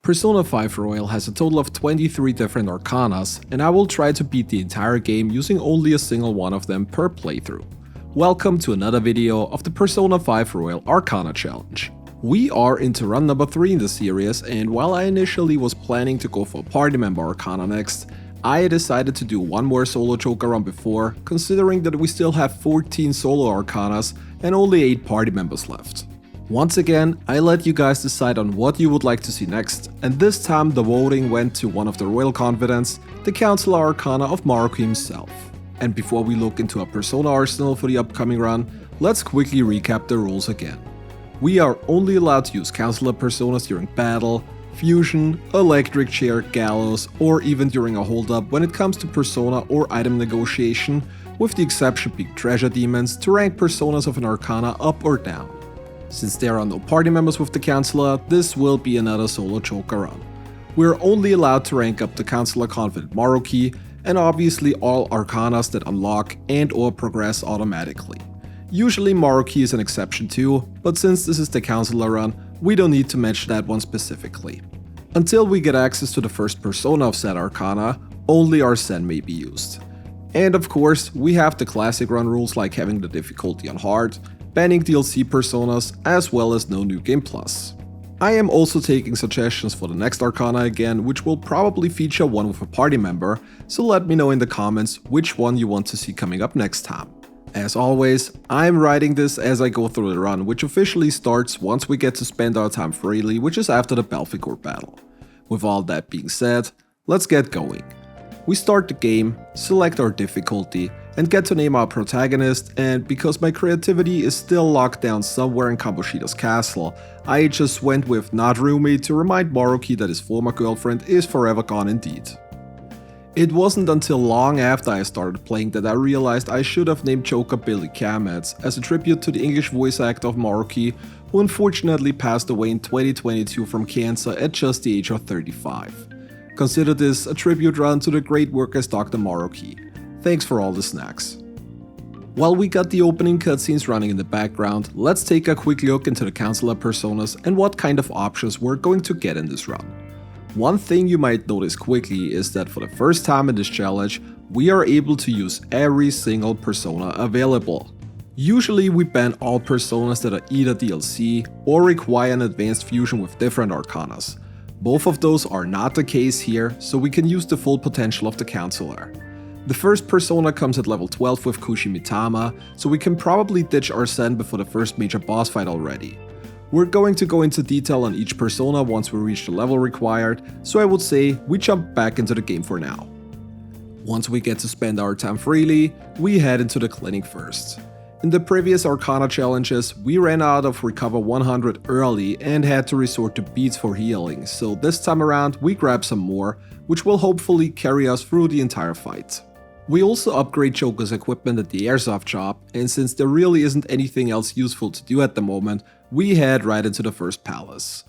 Persona 5 Royal has a total of 23 different Arcanas, and I will try to beat the entire game using only a single one of them per playthrough. Welcome to another video of the Persona 5 Royal Arcana Challenge. We are into run number 3 in the series, and while I initially was planning to go for a party member Arcana next, I decided to do one more solo Joker run before, considering that we still have 14 solo Arcanas and only 8 party members left. Once again, I let you guys decide on what you would like to see next, and this time the voting went to one of the royal confidants, the Councillor Arcana of Maruki himself. And before we look into our Persona arsenal for the upcoming run, let's quickly recap the rules again. We are only allowed to use Councillor Personas during battle, fusion, electric chair, gallows, or even during a hold-up when it comes to Persona or item negotiation, with the exception being treasure demons to rank Personas of an Arcana up or down. Since there are no party members with the Councillor, this will be another solo Joker run. We're only allowed to rank up the Councillor Confidant Maruki, and obviously all Arcanas that unlock and or progress automatically. Usually Maruki is an exception too, but since this is the Councillor run, we don't need to mention that one specifically. Until we get access to the first Persona of said Arcana, only Arsene may be used. And of course, we have the classic run rules like having the difficulty on hard, banning DLC personas, as well as no new game plus. I am also taking suggestions for the next Arcana again, which will probably feature one with a party member, so let me know in the comments which one you want to see coming up next time. As always, I'm writing this as I go through the run, which officially starts once we get to spend our time freely, which is after the Belphegor battle. With all that being said, let's get going. We start the game, select our difficulty, and get to name our protagonist, and because my creativity is still locked down somewhere in Kamoshida's castle, I just went with Narumi to remind Maruki that his former girlfriend is forever gone indeed. It wasn't until long after I started playing that I realized I should have named Joker Billy Kametz as a tribute to the English voice actor of Maruki, who unfortunately passed away in 2022 from cancer at just the age of 35. Consider this a tribute run to the great work as Dr. Maruki. Thanks for all the snacks. While we got the opening cutscenes running in the background, let's take a quick look into the Councillor Personas and what kind of options we're going to get in this run. One thing you might notice quickly is that for the first time in this challenge, we are able to use every single persona available. Usually we ban all personas that are either DLC or require an advanced fusion with different Arcanas. Both of those are not the case here, so we can use the full potential of the Councillor. The first persona comes at level 12 with Kushimitama, so we can probably ditch Arsene before the first major boss fight already. We're going to go into detail on each persona once we reach the level required, so I would say we jump back into the game for now. Once we get to spend our time freely, we head into the clinic first. In the previous Arcana challenges, we ran out of Recover 100 early and had to resort to beads for healing, so this time around we grab some more, which will hopefully carry us through the entire fight. We also upgrade Joker's equipment at the airsoft shop, and since there really isn't anything else useful to do at the moment, we head right into the first palace.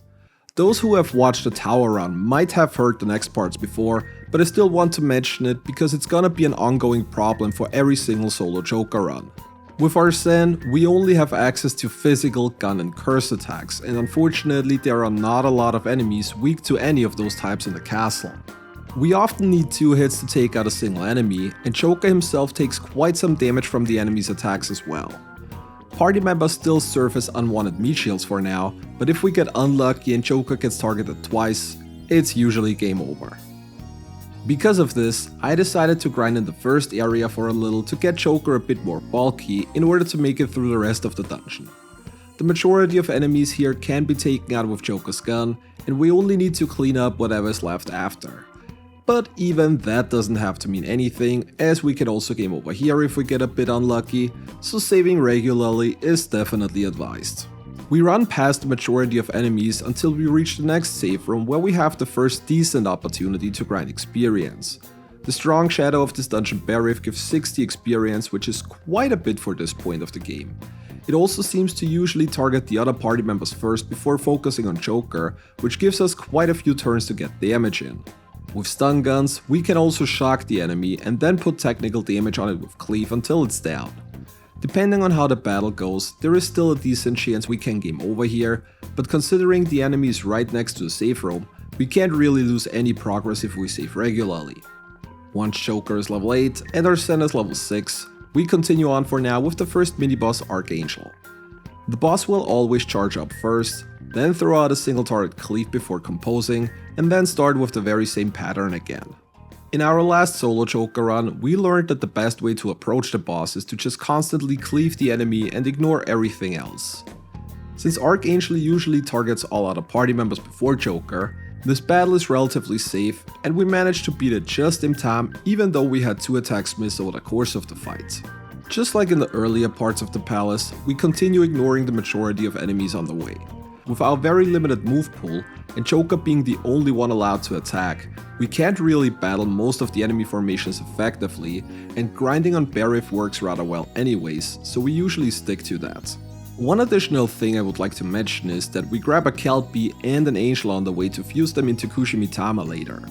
Those who have watched the tower run might have heard the next parts before, but I still want to mention it because it's gonna be an ongoing problem for every single solo Joker run. With Arsene, we only have access to physical, gun and curse attacks, and unfortunately there are not a lot of enemies weak to any of those types in the castle. We often need 2 hits to take out a single enemy, and Joker himself takes quite some damage from the enemy's attacks as well. Party members still serve as unwanted meat shields for now, but if we get unlucky and Joker gets targeted twice, it's usually game over. Because of this, I decided to grind in the first area for a little to get Joker a bit more bulky in order to make it through the rest of the dungeon. The majority of enemies here can be taken out with Joker's gun, and we only need to clean up whatever's left after. But even that doesn't have to mean anything, as we can also game over here if we get a bit unlucky, so saving regularly is definitely advised. We run past the majority of enemies until we reach the next save room where we have the first decent opportunity to grind experience. The strong shadow of this dungeon Barif gives 60 experience, which is quite a bit for this point of the game. It also seems to usually target the other party members first before focusing on Joker, which gives us quite a few turns to get damage in. With stun guns, we can also shock the enemy and then put technical damage on it with cleave until it's down. Depending on how the battle goes, there is still a decent chance we can game over here, but considering the enemy is right next to the save room, We can't really lose any progress if we save regularly. Once Joker is level 8 and Arsene is level 6, we continue on for now with the first mini-boss Archangel. The boss will always charge up first, then throw out a single target cleave before composing, and then start with the very same pattern again. In our last solo Joker run, we learned that the best way to approach the boss is to just constantly cleave the enemy and ignore everything else. Since Archangel usually targets all other party members before Joker, this battle is relatively safe and we managed to beat it just in time even though we had 2 attacks miss over the course of the fight. Just like in the earlier parts of the palace, we continue ignoring the majority of enemies on the way. With our very limited move pool, and Joker being the only one allowed to attack, we can't really battle most of the enemy formations effectively, and grinding on Barif works rather well anyways, so we usually stick to that. One additional thing I would like to mention is that we grab a Kelpie and an Angel on the way to fuse them into Kushimitama later.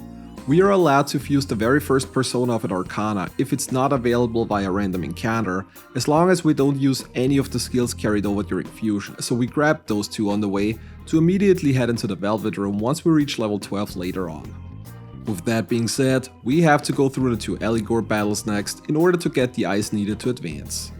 We are allowed to fuse the very first persona of an Arcana if it's not available via random encounter, as long as we don't use any of the skills carried over during fusion, so we grab those 2 on the way to immediately head into the Velvet Room once we reach level 12 later on. With that being said, we have to go through the 2 Eligor battles next in order to get the ice needed to advance.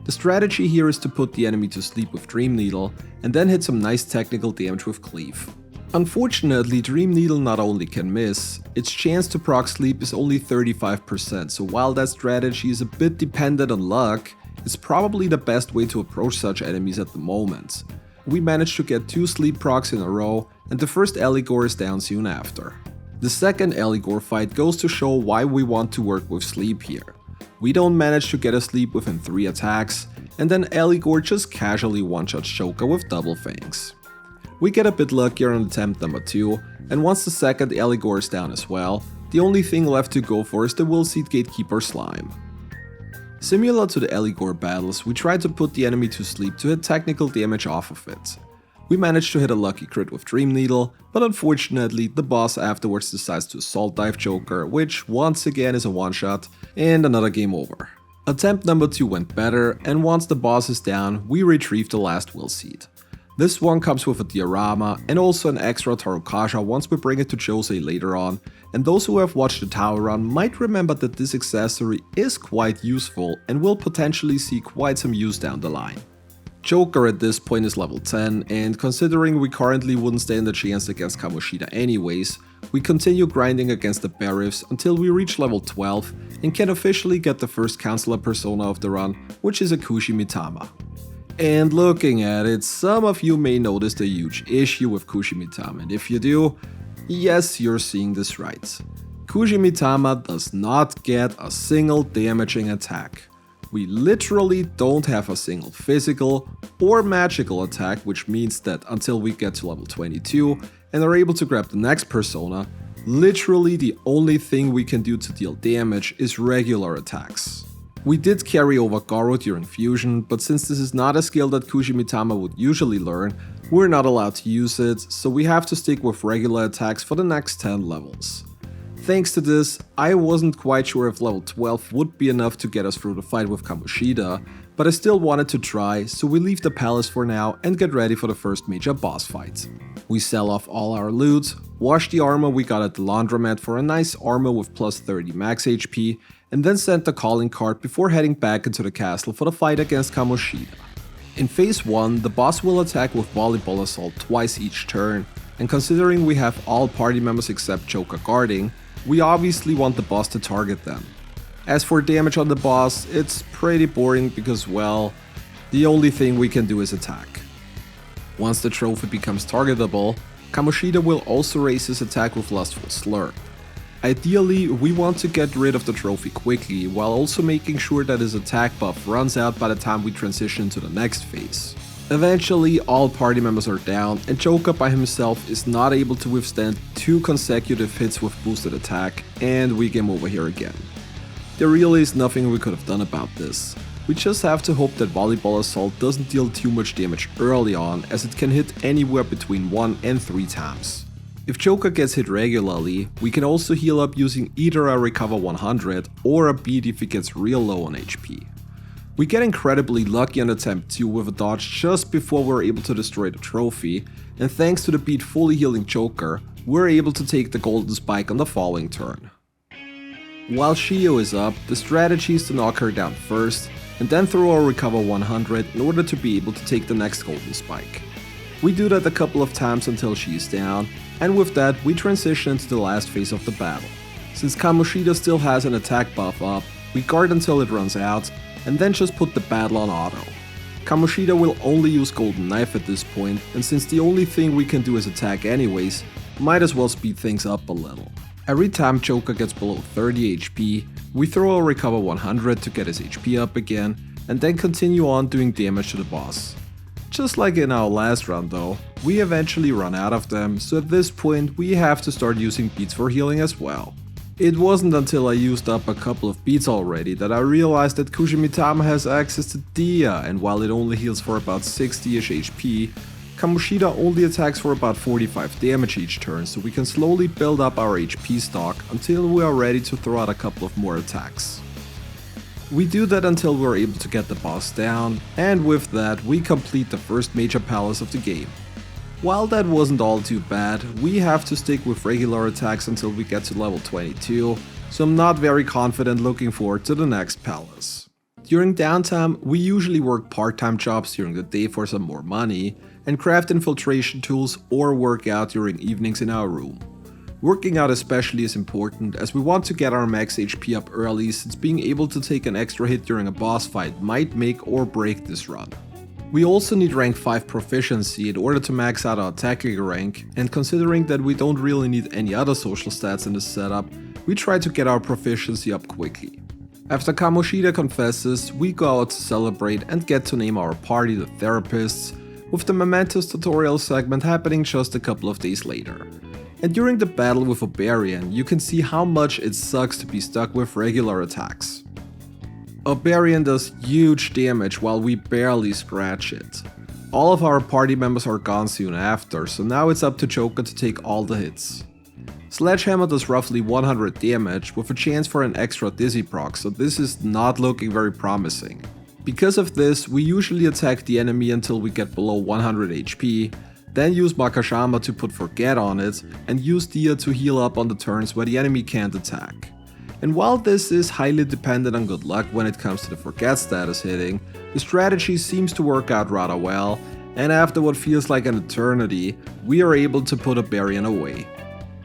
The strategy here is to put the enemy to sleep with Dream Needle and then hit some nice technical damage with Cleave. Unfortunately, Dream Needle not only can miss, its chance to proc sleep is only 35%, so while that strategy is a bit dependent on luck, it's probably the best way to approach such enemies at the moment. We managed to get 2 sleep procs in a row, and the first Eligor is down soon after. The second Eligor fight goes to show why we want to work with sleep here. We don't manage to get a sleep within 3 attacks, and then Eligor just casually one-shots Joker with Double Fangs. We get a bit luckier on attempt number 2, and once the second Eligor is down as well, the only thing left to go for is the Will Seed Gatekeeper Slime. Similar to the Eligor battles, we try to put the enemy to sleep to hit technical damage off of it. We managed to hit a lucky crit with Dream Needle, but unfortunately the boss afterwards decides to Assault Dive Joker, which once again is a one-shot, and another game over. Attempt number 2 went better, and once the boss is down, we retrieve the last Will Seed. This one comes with a diorama and also an extra Tarokasha once we bring it to Jose later on, and those who have watched the tower run might remember that this accessory is quite useful and will potentially see quite some use down the line. Joker at this point is level 10, and considering we currently wouldn't stand a chance against Kamoshida anyways, we continue grinding against the Barifs until we reach level 12 and can officially get the first Councillor persona of the run, which is a Kushimitama. And looking at it, some of you may notice a huge issue with Kushimitama, and if you do, yes, you're seeing this right. Kushimitama does not get a single damaging attack. We literally don't have a single physical or magical attack, which means that until we get to level 22 and are able to grab the next persona, literally the only thing we can do to deal damage is regular attacks. We did carry over Garo during fusion, but since this is not a skill that Kushimitama would usually learn, we're not allowed to use it, so we have to stick with regular attacks for the next 10 levels. Thanks to this, I wasn't quite sure if level 12 would be enough to get us through the fight with Kamoshida, but I still wanted to try, so we leave the palace for now and get ready for the first major boss fight. We sell off all our loot, wash the armor we got at the laundromat for a nice armor with plus 30 max HP, and then send the calling card before heading back into the castle for the fight against Kamoshida. In phase 1, the boss will attack with Volleyball Assault twice each turn, and considering we have all party members except Joker guarding, we obviously want the boss to target them. As for damage on the boss, it's pretty boring because, well, the only thing we can do is attack. Once the trophy becomes targetable, Kamoshida will also raise his attack with Lustful Slur. Ideally, we want to get rid of the trophy quickly, while also making sure that his attack buff runs out by the time we transition to the next phase. Eventually, all party members are down, and Joker by himself is not able to withstand 2 consecutive hits with boosted attack, and we game over here again. There really is nothing we could have done about this. We just have to hope that Volleyball Assault doesn't deal too much damage early on, as it can hit anywhere between 1 and 3 times. If Joker gets hit regularly, we can also heal up using either a Recover 100 or a beat if he gets real low on HP. We get incredibly lucky on attempt 2 with a dodge just before we're able to destroy the trophy, and thanks to the beat fully healing Joker, we're able to take the golden spike on the following turn. While Shio is up, the strategy is to knock her down first, and then throw our recover 100 in order to be able to take the next golden spike. We do that a couple of times until she is down, and with that we transition into the last phase of the battle. Since Kamoshida still has an attack buff up, we guard until it runs out, and then just put the battle on auto. Kamoshida will only use Golden Knife at this point, and since the only thing we can do is attack anyways, might as well speed things up a little. Every time Joker gets below 30 HP, we throw a recover 100 to get his HP up again, and then continue on doing damage to the boss. Just like in our last round though, we eventually run out of them, so at this point we have to start using beats for healing as well. It wasn't until I used up a couple of beats already that I realized that Kushimitama has access to Dia, and while it only heals for about 60ish HP, Kamoshida only attacks for about 45 damage each turn, so we can slowly build up our HP stock until we are ready to throw out a couple of more attacks. We do that until we're able to get the boss down, and with that we complete the first major palace of the game. While that wasn't all too bad, we have to stick with regular attacks until we get to level 22, so I'm not very confident looking forward to the next palace. During downtime, we usually work part-time jobs during the day for some more money, and craft infiltration tools or work out during evenings in our room. Working out especially is important as we want to get our max HP up early, since being able to take an extra hit during a boss fight might make or break this run. We also need rank 5 proficiency in order to max out our attacking rank, and considering that we don't really need any other social stats in this setup, we try to get our proficiency up quickly. After Kamoshida confesses, we go out to celebrate and get to name our party the Therapists, with the Mementos tutorial segment happening just a couple of days later. And during the battle with Oberian, you can see how much it sucks to be stuck with regular attacks. Oberian does huge damage while we barely scratch it. All of our party members are gone soon after, so now it's up to Joker to take all the hits. Sledgehammer does roughly 100 damage with a chance for an extra dizzy proc, so this is not looking very promising. Because of this, we usually attack the enemy until we get below 100 HP, then use Makashama to put Forget on it, and use Dia to heal up on the turns where the enemy can't attack. And while this is highly dependent on good luck when it comes to the Forget status hitting, the strategy seems to work out rather well, and after what feels like an eternity, we are able to put Oberian away.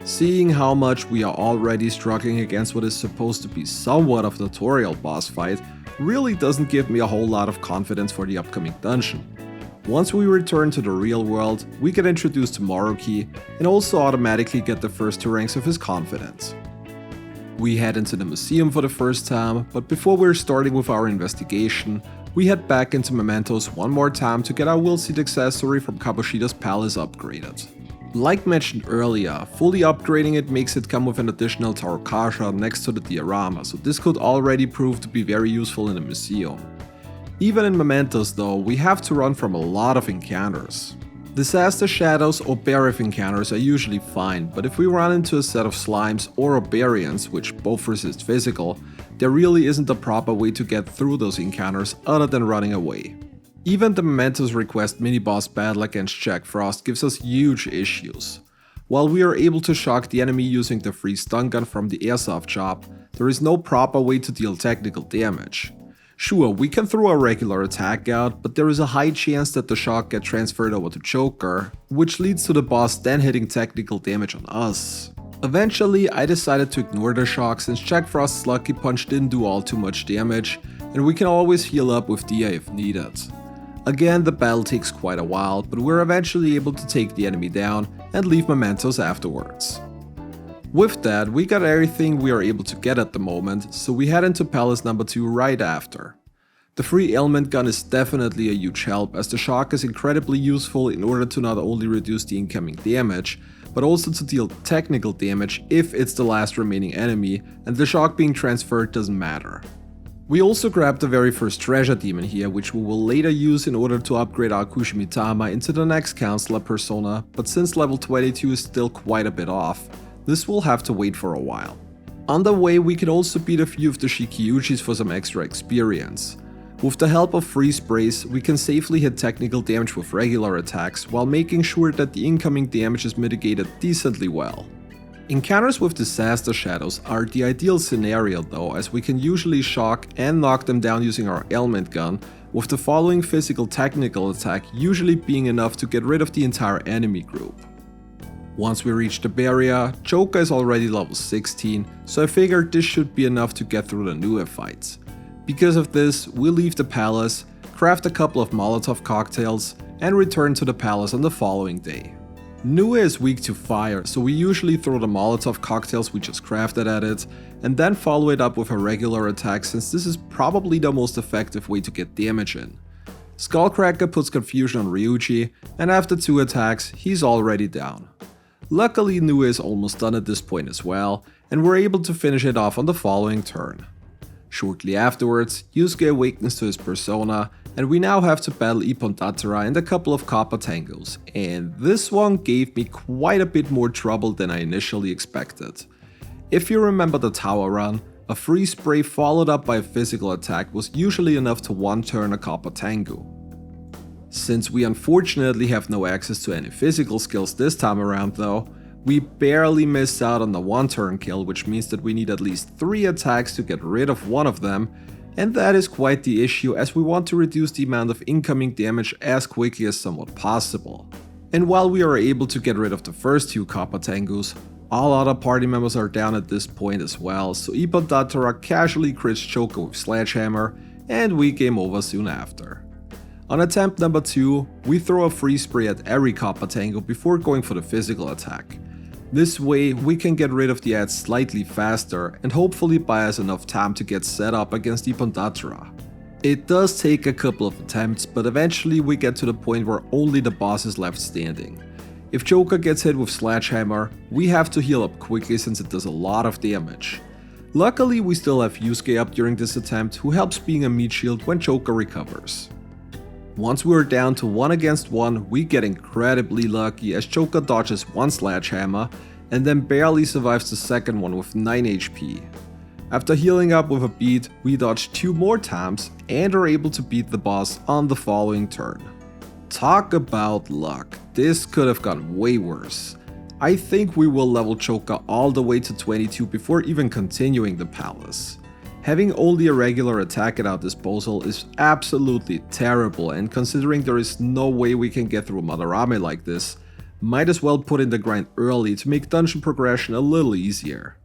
Seeing how much we are already struggling against what is supposed to be somewhat of a tutorial boss fight really doesn't give me a whole lot of confidence for the upcoming dungeon. Once we return to the real world, we get introduced to Maruki and also automatically get the first 2 ranks of his confidence. We head into the museum for the first time, but before we're starting with our investigation, we head back into Mementos one more time to get our Will Seed accessory from Kamoshida's palace upgraded. Like mentioned earlier, fully upgrading it makes it come with an additional Tarokasha next to the diorama, so this could already prove to be very useful in the museum. Even in Mementos though, we have to run from a lot of encounters. Disaster Shadows or Berith encounters are usually fine, but if we run into a set of slimes or Oberians, which both resist physical, there really isn't a proper way to get through those encounters other than running away. Even the Mementos request mini-boss battle against Jack Frost gives us huge issues. While we are able to shock the enemy using the free stun gun from the airsoft shop, there is no proper way to deal technical damage. Sure, we can throw a regular attack out, but there is a high chance that the shock gets transferred over to Joker, which leads to the boss then hitting technical damage on us. Eventually, I decided to ignore the shock since Jack Frost's Lucky Punch didn't do all too much damage, and we can always heal up with Dia if needed. Again, the battle takes quite a while, but we're eventually able to take the enemy down and leave Mementos afterwards. With that, we got everything we are able to get at the moment, so we head into Palace number 2 right after. The free ailment gun is definitely a huge help, as the shock is incredibly useful in order to not only reduce the incoming damage, but also to deal technical damage if it's the last remaining enemy and the shock being transferred doesn't matter. We also grabbed the very first treasure demon here, which we will later use in order to upgrade our Kushimitama into the next Councillor persona, but since level 22 is still quite a bit off, this will have to wait for a while. On the way, we can also beat a few of the Shikiuchis for some extra experience. With the help of freeze sprays, we can safely hit technical damage with regular attacks while making sure that the incoming damage is mitigated decently well. Encounters with disaster shadows are the ideal scenario though, as we can usually shock and knock them down using our ailment gun, with the following physical technical attack usually being enough to get rid of the entire enemy group. Once we reach the barrier, Joker is already level 16, so I figured this should be enough to get through the Nue fights. Because of this, we leave the palace, craft a couple of Molotov cocktails, and return to the palace on the following day. Nue is weak to fire, so we usually throw the Molotov cocktails we just crafted at it, and then follow it up with a regular attack, since this is probably the most effective way to get damage in. Skullcracker puts confusion on Ryuji, and after 2 attacks, he's already down. Luckily, Nue is almost done at this point as well, and we're able to finish it off on the following turn. Shortly afterwards, Yusuke awakens to his persona, and we now have to battle Ippon Datara and a couple of Kappa Tangos, and this one gave me quite a bit more trouble than I initially expected. If you remember the tower run, a freeze spray followed up by a physical attack was usually enough to one-turn a Kappa Tango. Since we unfortunately have no access to any physical skills this time around though, we barely missed out on the one-turn kill, which means that we need at least 3 attacks to get rid of one of them, and that is quite the issue as we want to reduce the amount of incoming damage as quickly as somewhat possible. And while we are able to get rid of the first 2 Kappa Tangos, all other party members are down at this point as well, so Ippon Datara casually crits Joker with Sledgehammer, and we game over soon after. On attempt number 2, we throw a freeze spray at every Kappa Tango before going for the physical attack. This way, we can get rid of the ads slightly faster and hopefully buy us enough time to get set up against Ippon Datara. It does take a couple of attempts, but eventually we get to the point where only the boss is left standing. If Joker gets hit with Sledgehammer, we have to heal up quickly since it does a lot of damage. Luckily, we still have Yusuke up during this attempt, who helps being a meat shield when Joker recovers. Once we are down to 1 against 1, we get incredibly lucky as Joker dodges 1 Sledgehammer and then barely survives the second one with 9 HP. After healing up with a beat, we dodge 2 more times and are able to beat the boss on the following turn. Talk about luck, this could have gone way worse. I think we will level Joker all the way to 22 before even continuing the palace. Having only a regular attack at our disposal is absolutely terrible, and considering there is no way we can get through Madarame like this, might as well put in the grind early to make dungeon progression a little easier.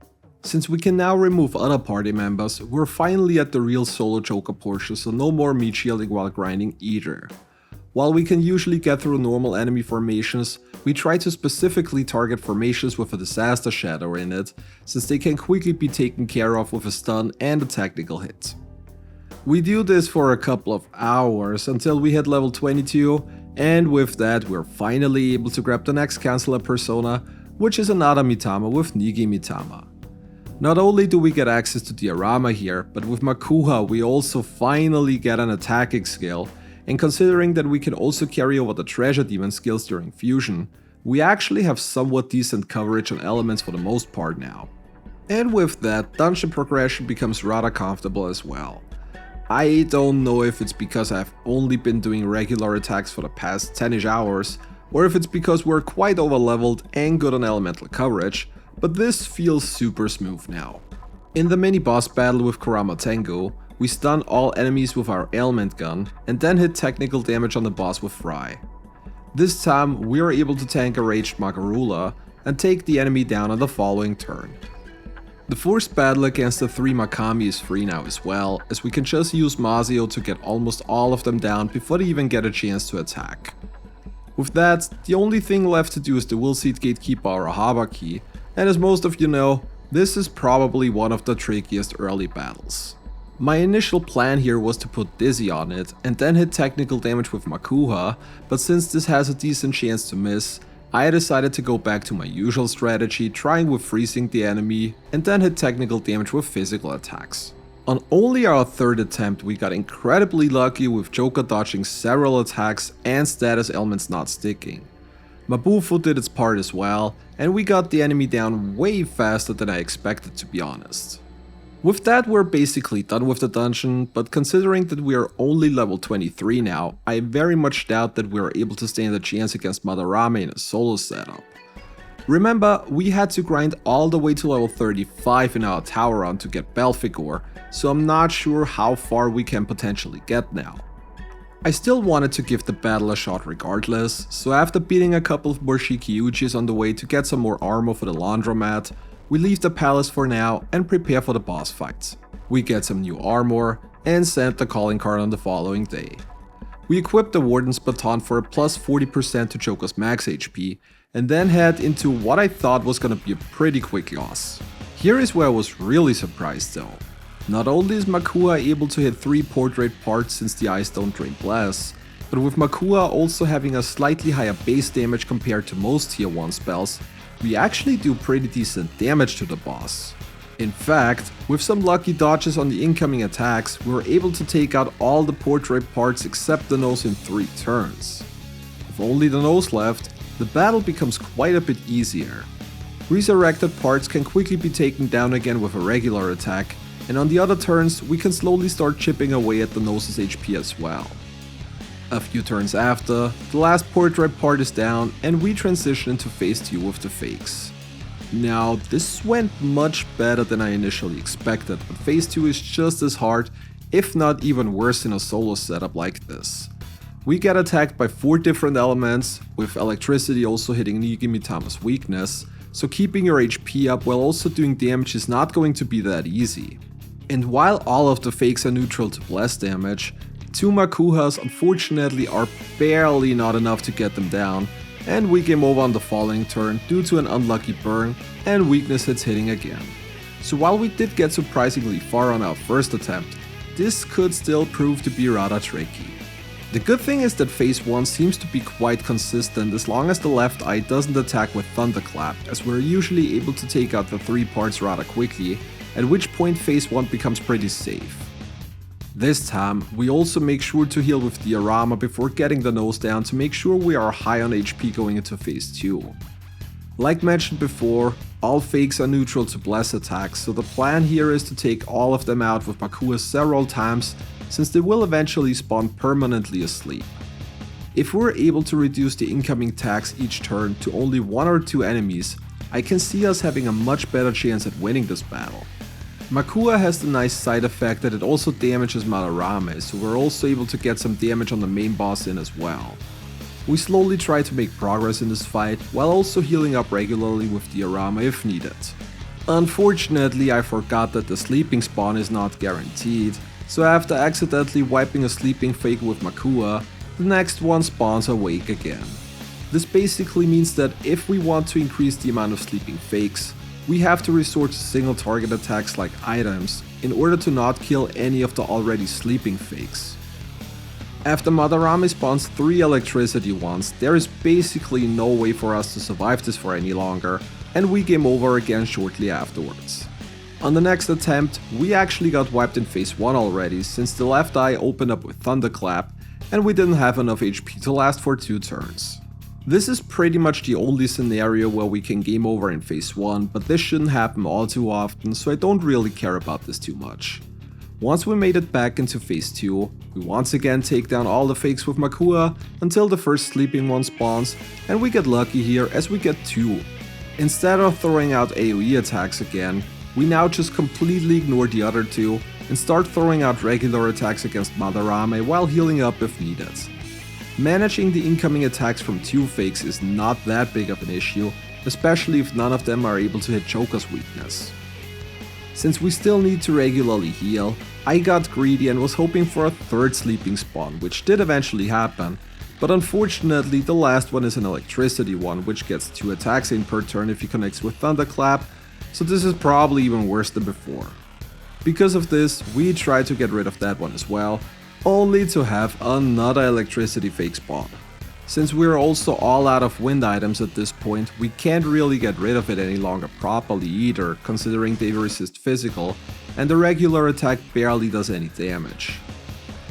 Since we can now remove other party members, we're finally at the real solo Joker portion, so no more meat shielding while grinding either. While we can usually get through normal enemy formations, we try to specifically target formations with a disaster shadow in it, since they can quickly be taken care of with a stun and a technical hit. We do this for a couple of hours until we hit level 22, and with that we're finally able to grab the next Councillor persona, which is another Mitama with Nigi Mitama. Not only do we get access to Diorama here, but with Makuha we also finally get an attacking skill, and considering that we can also carry over the Treasure Demon skills during fusion, we actually have somewhat decent coverage on elements for the most part now. And with that, dungeon progression becomes rather comfortable as well. I don't know if it's because I've only been doing regular attacks for the past 10ish hours, or if it's because we're quite overleveled and good on elemental coverage, but this feels super smooth now. In the mini boss battle with Kurama Tengu, we stun all enemies with our ailment gun and then hit technical damage on the boss with Fry. This time we are able to tank a raged Magarula and take the enemy down on the following turn. The forced battle against the 3 Makami is free now as well, as we can just use Mazio to get almost all of them down before they even get a chance to attack. With that, the only thing left to do is the Will Seed Gatekeeper or Habaki, and as most of you know, this is probably one of the trickiest early battles. My initial plan here was to put Dizzy on it and then hit technical damage with Makuha, but since this has a decent chance to miss, I decided to go back to my usual strategy, trying with freezing the enemy and then hit technical damage with physical attacks. On only our 3rd attempt we got incredibly lucky with Joker dodging several attacks and status elements not sticking. Mabufu did its part as well, and we got the enemy down way faster than I expected, to be honest. With that, we're basically done with the dungeon, but considering that we are only level 23 now, I very much doubt that we are able to stand a chance against Madarame in a solo setup. Remember, we had to grind all the way to level 35 in our tower run to get Belphegor, so I'm not sure how far we can potentially get now. I still wanted to give the battle a shot regardless, so after beating a couple of more Shikiujis on the way to get some more armor for the laundromat, we leave the palace for now and prepare for the boss fights. We get some new armor and send the calling card on the following day. We equip the Warden's Baton for a plus 40% to Joker's max HP, and then head into what I thought was gonna be a pretty quick loss. Here is where I was really surprised though. Not only is Makua able to hit 3 portrait parts since the eyes don't drain bless, but with Makua also having a slightly higher base damage compared to most tier 1 spells, we actually do pretty decent damage to the boss. In fact, with some lucky dodges on the incoming attacks, we were able to take out all the portrait parts except the nose in 3 turns. With only the nose left, the battle becomes quite a bit easier. Resurrected parts can quickly be taken down again with a regular attack, and on the other turns we can slowly start chipping away at the nose's HP as well. A few turns after, the last portrait part is down and we transition into phase 2 with the fakes. Now, this went much better than I initially expected, but phase 2 is just as hard, if not even worse in a solo setup like this. We get attacked by 4 different elements, with electricity also hitting Nigimitama's weakness, so keeping your HP up while also doing damage is not going to be that easy. And while all of the fakes are neutral to blast damage, 2 Makuhas unfortunately are barely not enough to get them down, and we game over on the following turn due to an unlucky burn and weakness hits hitting again. So while we did get surprisingly far on our first attempt, this could still prove to be rather tricky. The good thing is that phase 1 seems to be quite consistent as long as the left eye doesn't attack with Thunderclap, as we're usually able to take out the 3 parts rather quickly, at which point phase 1 becomes pretty safe. This time, we also make sure to heal with Diorama before getting the nose down to make sure we are high on HP going into phase 2. Like mentioned before, all fakes are neutral to bless attacks, so the plan here is to take all of them out with Makua several times, since they will eventually spawn permanently asleep. If we're able to reduce the incoming attacks each turn to only 1 or 2 enemies, I can see us having a much better chance at winning this battle. Makua has the nice side effect that it also damages Madarame, so we're also able to get some damage on the main boss in as well. We slowly try to make progress in this fight, while also healing up regularly with Diorama if needed. Unfortunately, I forgot that the sleeping spawn is not guaranteed, so after accidentally wiping a sleeping fake with Makua, the next one spawns awake again. This basically means that if we want to increase the amount of sleeping fakes, we have to resort to single target attacks like items in order to not kill any of the already sleeping fakes. After Madarame spawns 3 electricity ones, there is basically no way for us to survive this for any longer, and we game over again shortly afterwards. On the next attempt, we actually got wiped in phase 1 already, since the left eye opened up with Thunderclap, and we didn't have enough HP to last for 2 turns. This is pretty much the only scenario where we can game over in phase 1, but this shouldn't happen all too often, so I don't really care about this too much. Once we made it back into phase 2, we once again take down all the fakes with Makua until the first sleeping one spawns, and we get lucky here as we get 2. Instead of throwing out AoE attacks again, we now just completely ignore the other 2 and start throwing out regular attacks against Madarame while healing up if needed. Managing the incoming attacks from 2 fakes is not that big of an issue, especially if none of them are able to hit Joker's weakness. Since we still need to regularly heal, I got greedy and was hoping for a 3rd sleeping spawn, which did eventually happen, but unfortunately the last one is an electricity one, which gets 2 attacks in per turn if he connects with Thunderclap, so this is probably even worse than before. Because of this, we try to get rid of that one as well, only to have another electricity fake spawn. Since we're also all out of wind items at this point, we can't really get rid of it any longer properly either, considering they resist physical, and the regular attack barely does any damage.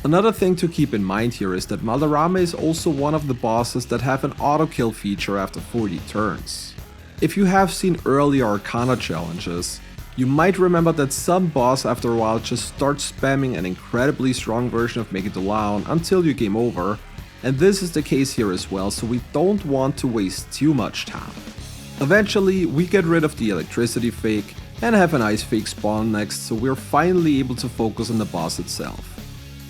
Another thing to keep in mind here is that Madarame is also one of the bosses that have an auto kill feature after 40 turns. If you have seen early Arcana challenges, You might remember that some boss after a while just start spamming an incredibly strong version of Make It Alone until you game over, and this is the case here as well, so we don't want to waste too much time. Eventually, we get rid of the electricity fake and have an ice fake spawn next, so we're finally able to focus on the boss itself.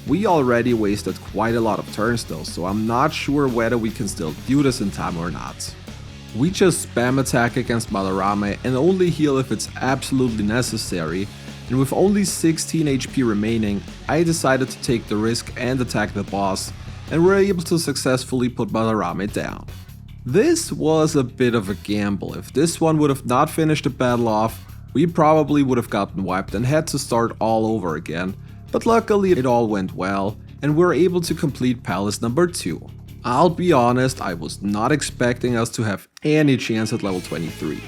We already wasted quite a lot of turns though, so I'm not sure whether we can still do this in time or not. We just spam attack against Madarame and only heal if it's absolutely necessary, and with only 16 HP remaining, I decided to take the risk and attack the boss, and were able to successfully put Madarame down. This was a bit of a gamble. If this one would have not finished the battle off, we probably would have gotten wiped and had to start all over again, but luckily it all went well, and we were able to complete Palace number 2. I'll be honest, I was not expecting us to have any chance at level 23.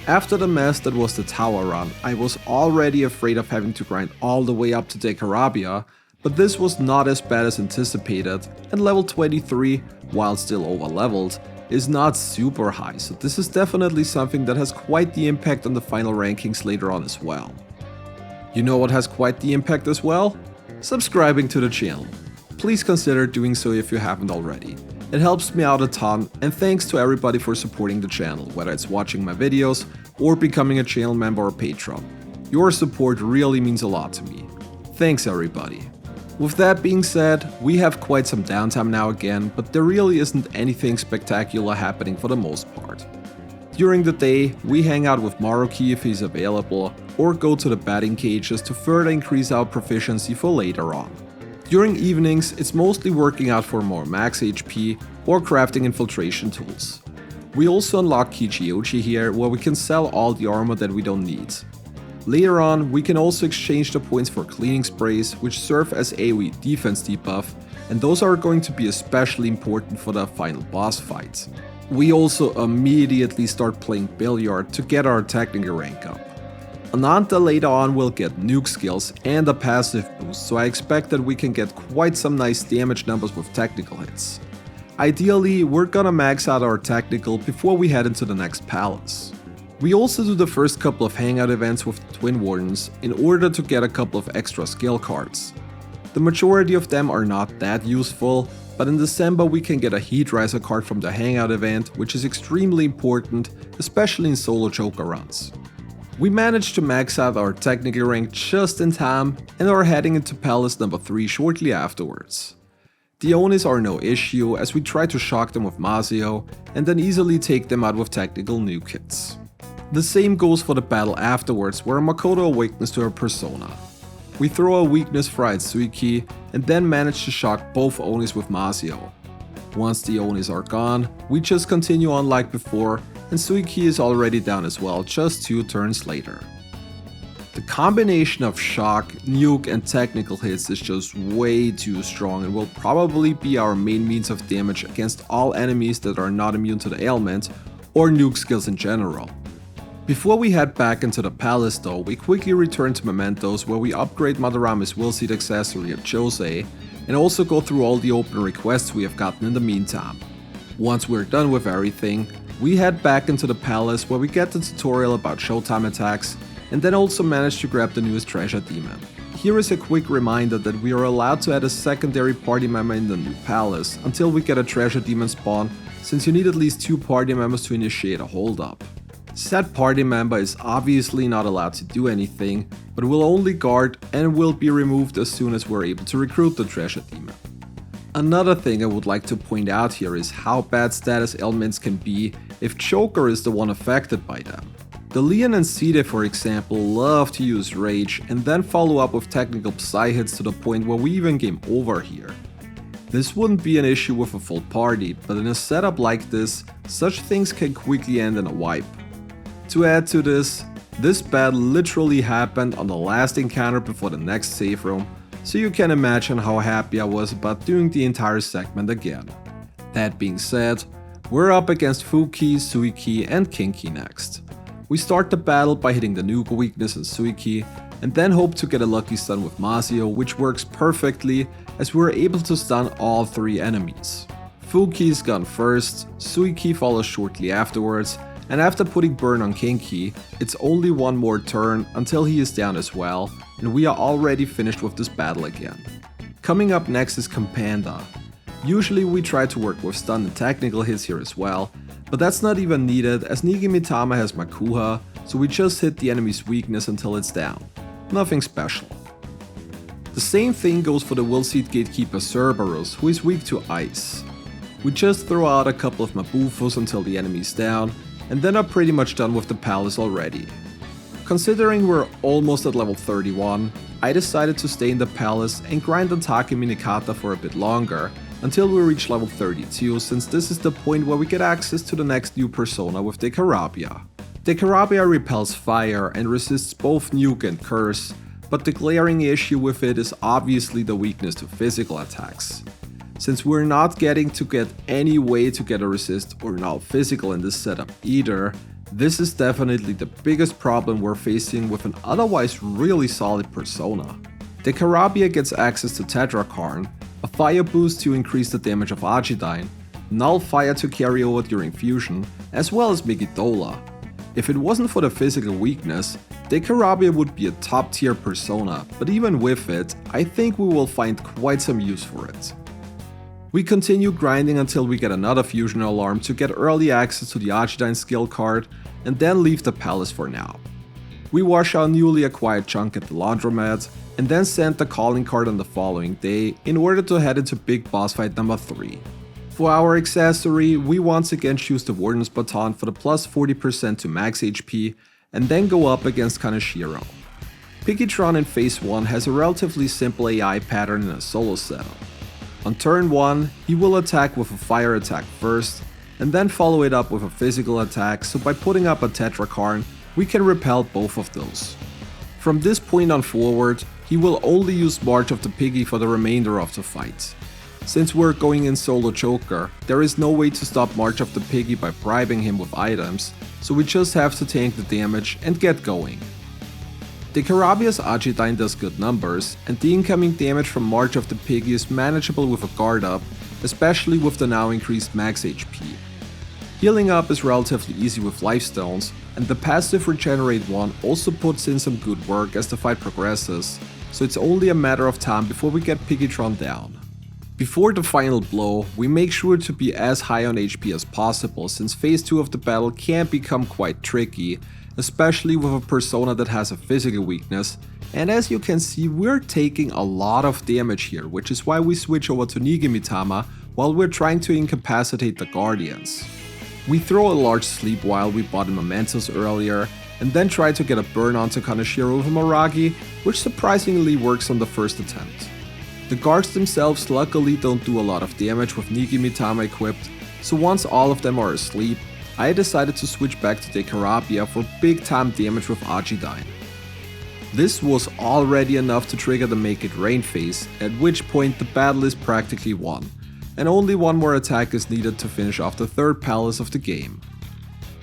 After the mess that was the tower run, I was already afraid of having to grind all the way up to Dekarabia, but this was not as bad as anticipated, and level 23, while still over leveled, is not super high, so this is definitely something that has quite the impact on the final rankings later on as well. You know what has quite the impact as well? Subscribing to the channel. Please consider doing so if you haven't already. It helps me out a ton, and thanks to everybody for supporting the channel, whether it's watching my videos or becoming a channel member or patron. Your support really means a lot to me. Thanks everybody. With that being said, we have quite some downtime now again, but there really isn't anything spectacular happening for the most part. During the day, we hang out with Maruki if he's available, or go to the batting cages to further increase our proficiency for later on. During evenings, it's mostly working out for more max HP or crafting infiltration tools. We also unlock Kijioji here, where we can sell all the armor that we don't need. Later on, we can also exchange the points for cleaning sprays, which serve as AoE defense debuff, and those are going to be especially important for the final boss fight. We also immediately start playing billiard to get our technical rank up. Ananta later on will get nuke skills and a passive boost, so I expect that we can get quite some nice damage numbers with technical hits. Ideally, we're gonna max out our technical before we head into the next palace. We also do the first couple of hangout events with the Twin Wardens in order to get a couple of extra skill cards. The majority of them are not that useful, but in December we can get a Heat Riser card from the hangout event, which is extremely important, especially in solo Joker runs. We managed to max out our technical rank just in time and are heading into Palace number 3 shortly afterwards. The Onis are no issue as we try to shock them with Mazio and then easily take them out with technical nuke hits. The same goes for the battle afterwards, where Makoto awakens to her persona. We throw a weakness for Suiki and then manage to shock both Onis with Mazio. Once the Onis are gone, we just continue on like before, and Suiki is already down as well just 2 turns later. The combination of shock, nuke and technical hits is just way too strong and will probably be our main means of damage against all enemies that are not immune to the ailment or nuke skills in general. Before we head back into the palace though, we quickly return to Mementos where we upgrade Madarame's Will Seed accessory at Josei and also go through all the open requests we have gotten in the meantime. Once we're done with everything, we head back into the palace where we get the tutorial about Showtime attacks and then also manage to grab the newest treasure demon. Here is a quick reminder that we are allowed to add a secondary party member in the new palace until we get a treasure demon spawn, since you need at least 2 party members to initiate a holdup. Said party member is obviously not allowed to do anything, but will only guard and will be removed as soon as we're able to recruit the treasure demon. Another thing I would like to point out here is how bad status ailments can be if Joker is the one affected by them. The Leon and Side, for example, love to use Rage and then follow up with technical Psy hits to the point where we even game over here. This wouldn't be an issue with a full party, but in a setup like this, such things can quickly end in a wipe. To add to this battle literally happened on the last encounter before the next save room, so you can imagine how happy I was about doing the entire segment again. That being said, we're up against Fuki, Suiki and Kinki next. We start the battle by hitting the nuke weakness on Suiki and then hope to get a lucky stun with Mazio, which works perfectly as we were able to stun all 3 enemies. Fuki is gone first, Suiki follows shortly afterwards, and after putting burn on Kinky, it's only one more turn until he is down as well, and we are already finished with this battle again. Coming up next is Companda. Usually we try to work with stun and technical hits here as well, but that's not even needed as Nigimitama has Makuha, so we just hit the enemy's weakness until it's down. Nothing special. The same thing goes for the Willseed Gatekeeper Cerberus, who is weak to ice. We just throw out a couple of Mabufos until the enemy is down, and then are pretty much done with the palace already. Considering we're almost at level 31, I decided to stay in the palace and grind on Takemi Nikata for a bit longer, until we reach level 32, since this is the point where we get access to the next new persona with Dekarabia. Dekarabia repels fire and resists both nuke and curse, but the glaring issue with it is obviously the weakness to physical attacks. Since we're not getting to get any way to get a resist or now physical in this setup either, this is definitely the biggest problem we're facing with an otherwise really solid persona. Dekarabia gets access to Tetrakarn, a fire boost to increase the damage of Argidyne, null fire to carry over during fusion, as well as Megidola. If it wasn't for the physical weakness, Dekarabia would be a top tier persona, but even with it, I think we will find quite some use for it. We continue grinding until we get another fusion alarm to get early access to the Argidyne skill card, and then leave the palace for now. We wash our newly acquired chunk at the laundromat, and then send the calling card on the following day in order to head into big boss fight number 3. For our accessory, we once again choose the Warden's Baton for the plus 40% to max HP, and then go up against Kaneshiro. Piggytron in phase 1 has a relatively simple AI pattern in a solo setup. On turn 1, he will attack with a fire attack first, and then follow it up with a physical attack, so by putting up a Tetrakarn, we can repel both of those. From this point on forward, he will only use March of the Piggy for the remainder of the fight. Since we're going in solo choker, there is no way to stop March of the Piggy by bribing him with items, so we just have to tank the damage and get going. Dekarabia's Argidyne does good numbers, and the incoming damage from March of the Piggy is manageable with a guard up, especially with the now increased max HP. Healing up is relatively easy with Lifestones, and the passive Regenerate 1 also puts in some good work as the fight progresses, so it's only a matter of time before we get Piggytron down. Before the final blow, we make sure to be as high on HP as possible, since phase 2 of the battle can become quite tricky, especially with a persona that has a physical weakness, and as you can see, we're taking a lot of damage here, which is why we switch over to Nigimitama while we're trying to incapacitate the Guardians. We throw a large sleep while we bought Mementos earlier, and then try to get a burn onto Kaneshiro with a Maragi, which surprisingly works on the first attempt. The guards themselves luckily don't do a lot of damage with Nigimitama equipped, so once all of them are asleep, I decided to switch back to Dekarabia for big time damage with Argidyne. This was already enough to trigger the Make It Rain phase, at which point the battle is practically won, and only one more attack is needed to finish off the third palace of the game.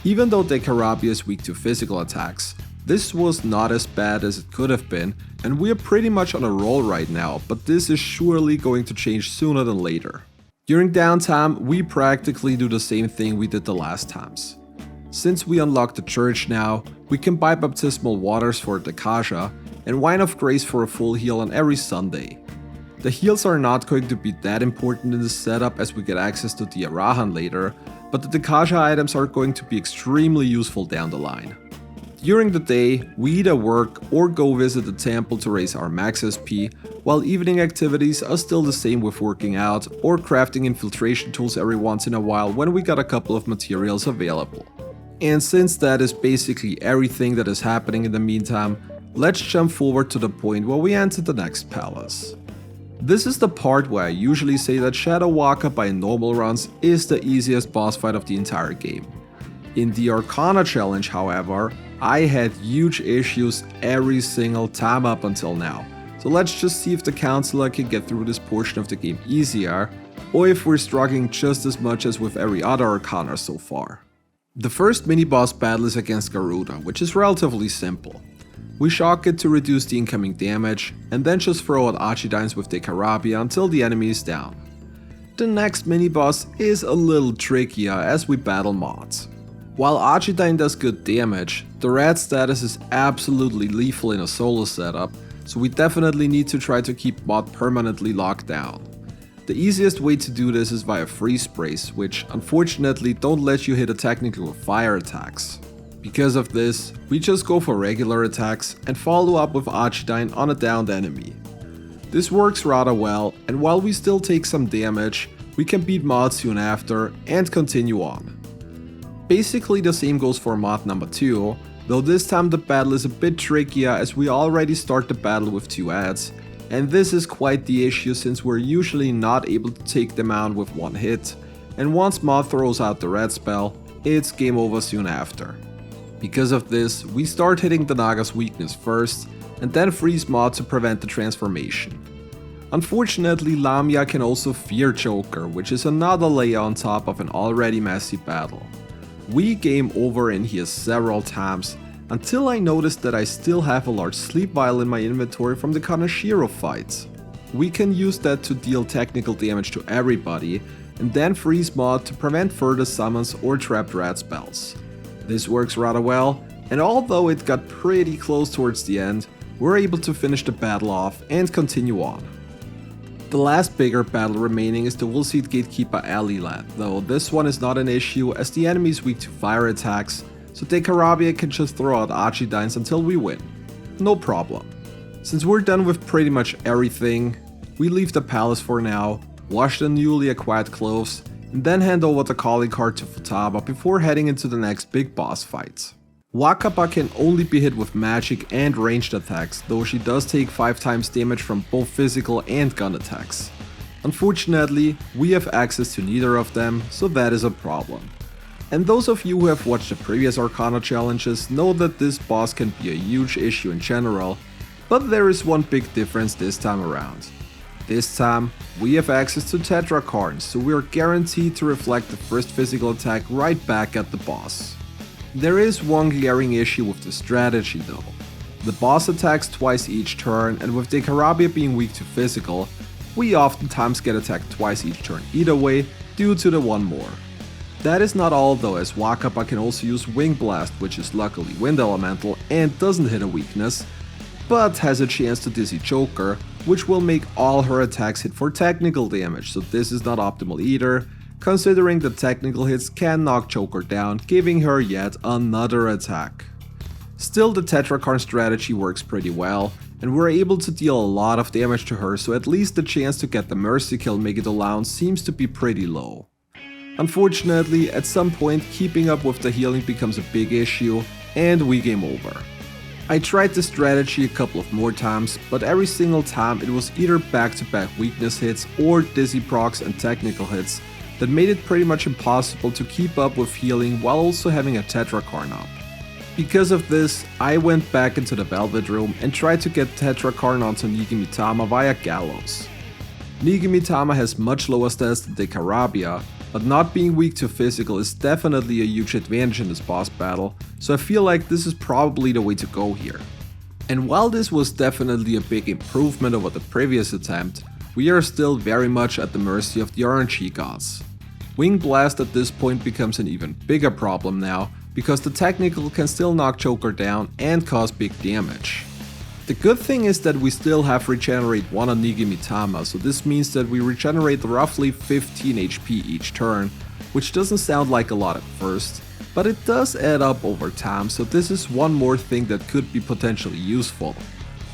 Even though Dekarabia is weak to physical attacks, this was not as bad as it could have been, and we are pretty much on a roll right now, but this is surely going to change sooner than later. During downtime, we practically do the same thing we did the last times. Since we unlocked the church now, we can buy baptismal waters for Dekasha and wine of grace for a full heal on every Sunday. The heals are not going to be that important in this setup as we get access to the Arahan later, but the Dekasha items are going to be extremely useful down the line. During the day, we either work or go visit the temple to raise our max SP, while evening activities are still the same with working out or crafting infiltration tools every once in a while when we got a couple of materials available. And since that is basically everything that is happening in the meantime, let's jump forward to the point where we enter the next palace. This is the part where I usually say that Shadow Walker by normal runs is the easiest boss fight of the entire game. In the Arcana challenge, however, I had huge issues every single time up until now, so let's just see if the Councillor can get through this portion of the game easier, or if we're struggling just as much as with every other Arcana so far. The first mini-boss battle is against Garuda, which is relatively simple. We shock it to reduce the incoming damage, and then just throw out Argidynes with Dekarabia until the enemy is down. The next mini-boss is a little trickier as we battle mods. While Argentine does good damage, the red status is absolutely lethal in a solo setup, so we definitely need to try to keep Mod permanently locked down. The easiest way to do this is via freeze sprays, which unfortunately don't let you hit a technical with fire attacks. Because of this, we just go for regular attacks and follow up with Argentine on a downed enemy. This works rather well, and while we still take some damage, we can beat Mod soon after and continue on. Basically the same goes for Mod number 2, though this time the battle is a bit trickier as we already start the battle with 2 adds, and this is quite the issue since we're usually not able to take them out with one hit, and once Mod throws out the red spell, it's game over soon after. Because of this, we start hitting the Naga's weakness first, and then freeze Mod to prevent the transformation. Unfortunately, Lamia can also fear Joker, which is another layer on top of an already messy battle. We game over in here several times, until I noticed that I still have a large sleep vial in my inventory from the Kanashiro fight. We can use that to deal technical damage to everybody, and then freeze Mod to prevent further summons or trapped red spells. This works rather well, and although it got pretty close towards the end, we're able to finish the battle off and continue on. The last bigger battle remaining is the Woolseed Gatekeeper Alley Lad, though this one is not an issue as the enemy is weak to fire attacks, so Dekarabia can just throw out Archidines until we win. No problem. Since we're done with pretty much everything, we leave the palace for now, wash the newly acquired clothes, and then hand over the calling card to Futaba before heading into the next big boss fight. Wakaba can only be hit with magic and ranged attacks, though she does take 5 times damage from both physical and gun attacks. Unfortunately, we have access to neither of them, so that is a problem. And those of you who have watched the previous Arcana challenges know that this boss can be a huge issue in general, but there is one big difference this time around. This time, we have access to Tetrakarns, so we are guaranteed to reflect the first physical attack right back at the boss. There is one glaring issue with the strategy though. The boss attacks twice each turn, and with Dekarabia being weak to physical, we oftentimes get attacked twice each turn either way due to the one more. That is not all though, as Wakaba can also use Wing Blast, which is luckily wind elemental and doesn't hit a weakness, but has a chance to dizzy Joker, which will make all her attacks hit for technical damage, so this is not optimal either, considering the technical hits can knock Joker down, giving her yet another attack. Still, the Tetrakarn strategy works pretty well, and we're able to deal a lot of damage to her, so at least the chance to get the mercy kill Megadolon seems to be pretty low. Unfortunately, at some point keeping up with the healing becomes a big issue, and we game over. I tried this strategy a couple of more times, but every single time it was either back-to-back weakness hits or dizzy procs and technical hits that made it pretty much impossible to keep up with healing while also having a Tetrakarn up. Because of this, I went back into the Velvet Room and tried to get Tetrakarn onto Nigimitama via Gallows. Nigimitama has much lower stats than Dekarabia, but not being weak to physical is definitely a huge advantage in this boss battle, so I feel like this is probably the way to go here. And while this was definitely a big improvement over the previous attempt, we are still very much at the mercy of the RNG gods. Wing Blast at this point becomes an even bigger problem now, because the technical can still knock Joker down and cause big damage. The good thing is that we still have Regenerate 1 on Nigimitama, so this means that we regenerate roughly 15 HP each turn, which doesn't sound like a lot at first, but it does add up over time, so this is one more thing that could be potentially useful.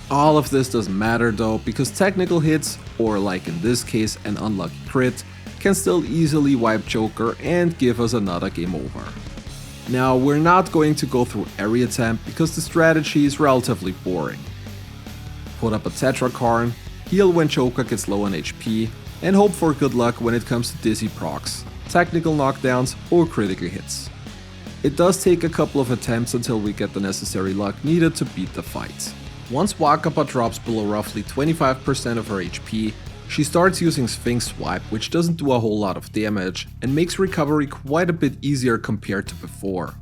All of this doesn't matter though, because technical hits, or like in this case an unlucky crit, can still easily wipe Joker and give us another game over. Now, we're not going to go through every attempt because the strategy is relatively boring. Put up a Tetrakarn, heal when Joker gets low on HP, and hope for good luck when it comes to dizzy procs, technical knockdowns or critical hits. It does take a couple of attempts until we get the necessary luck needed to beat the fight. Once Wakaba drops below roughly 25% of her HP, she starts using Sphinx Swipe, which doesn't do a whole lot of damage and makes recovery quite a bit easier compared to before.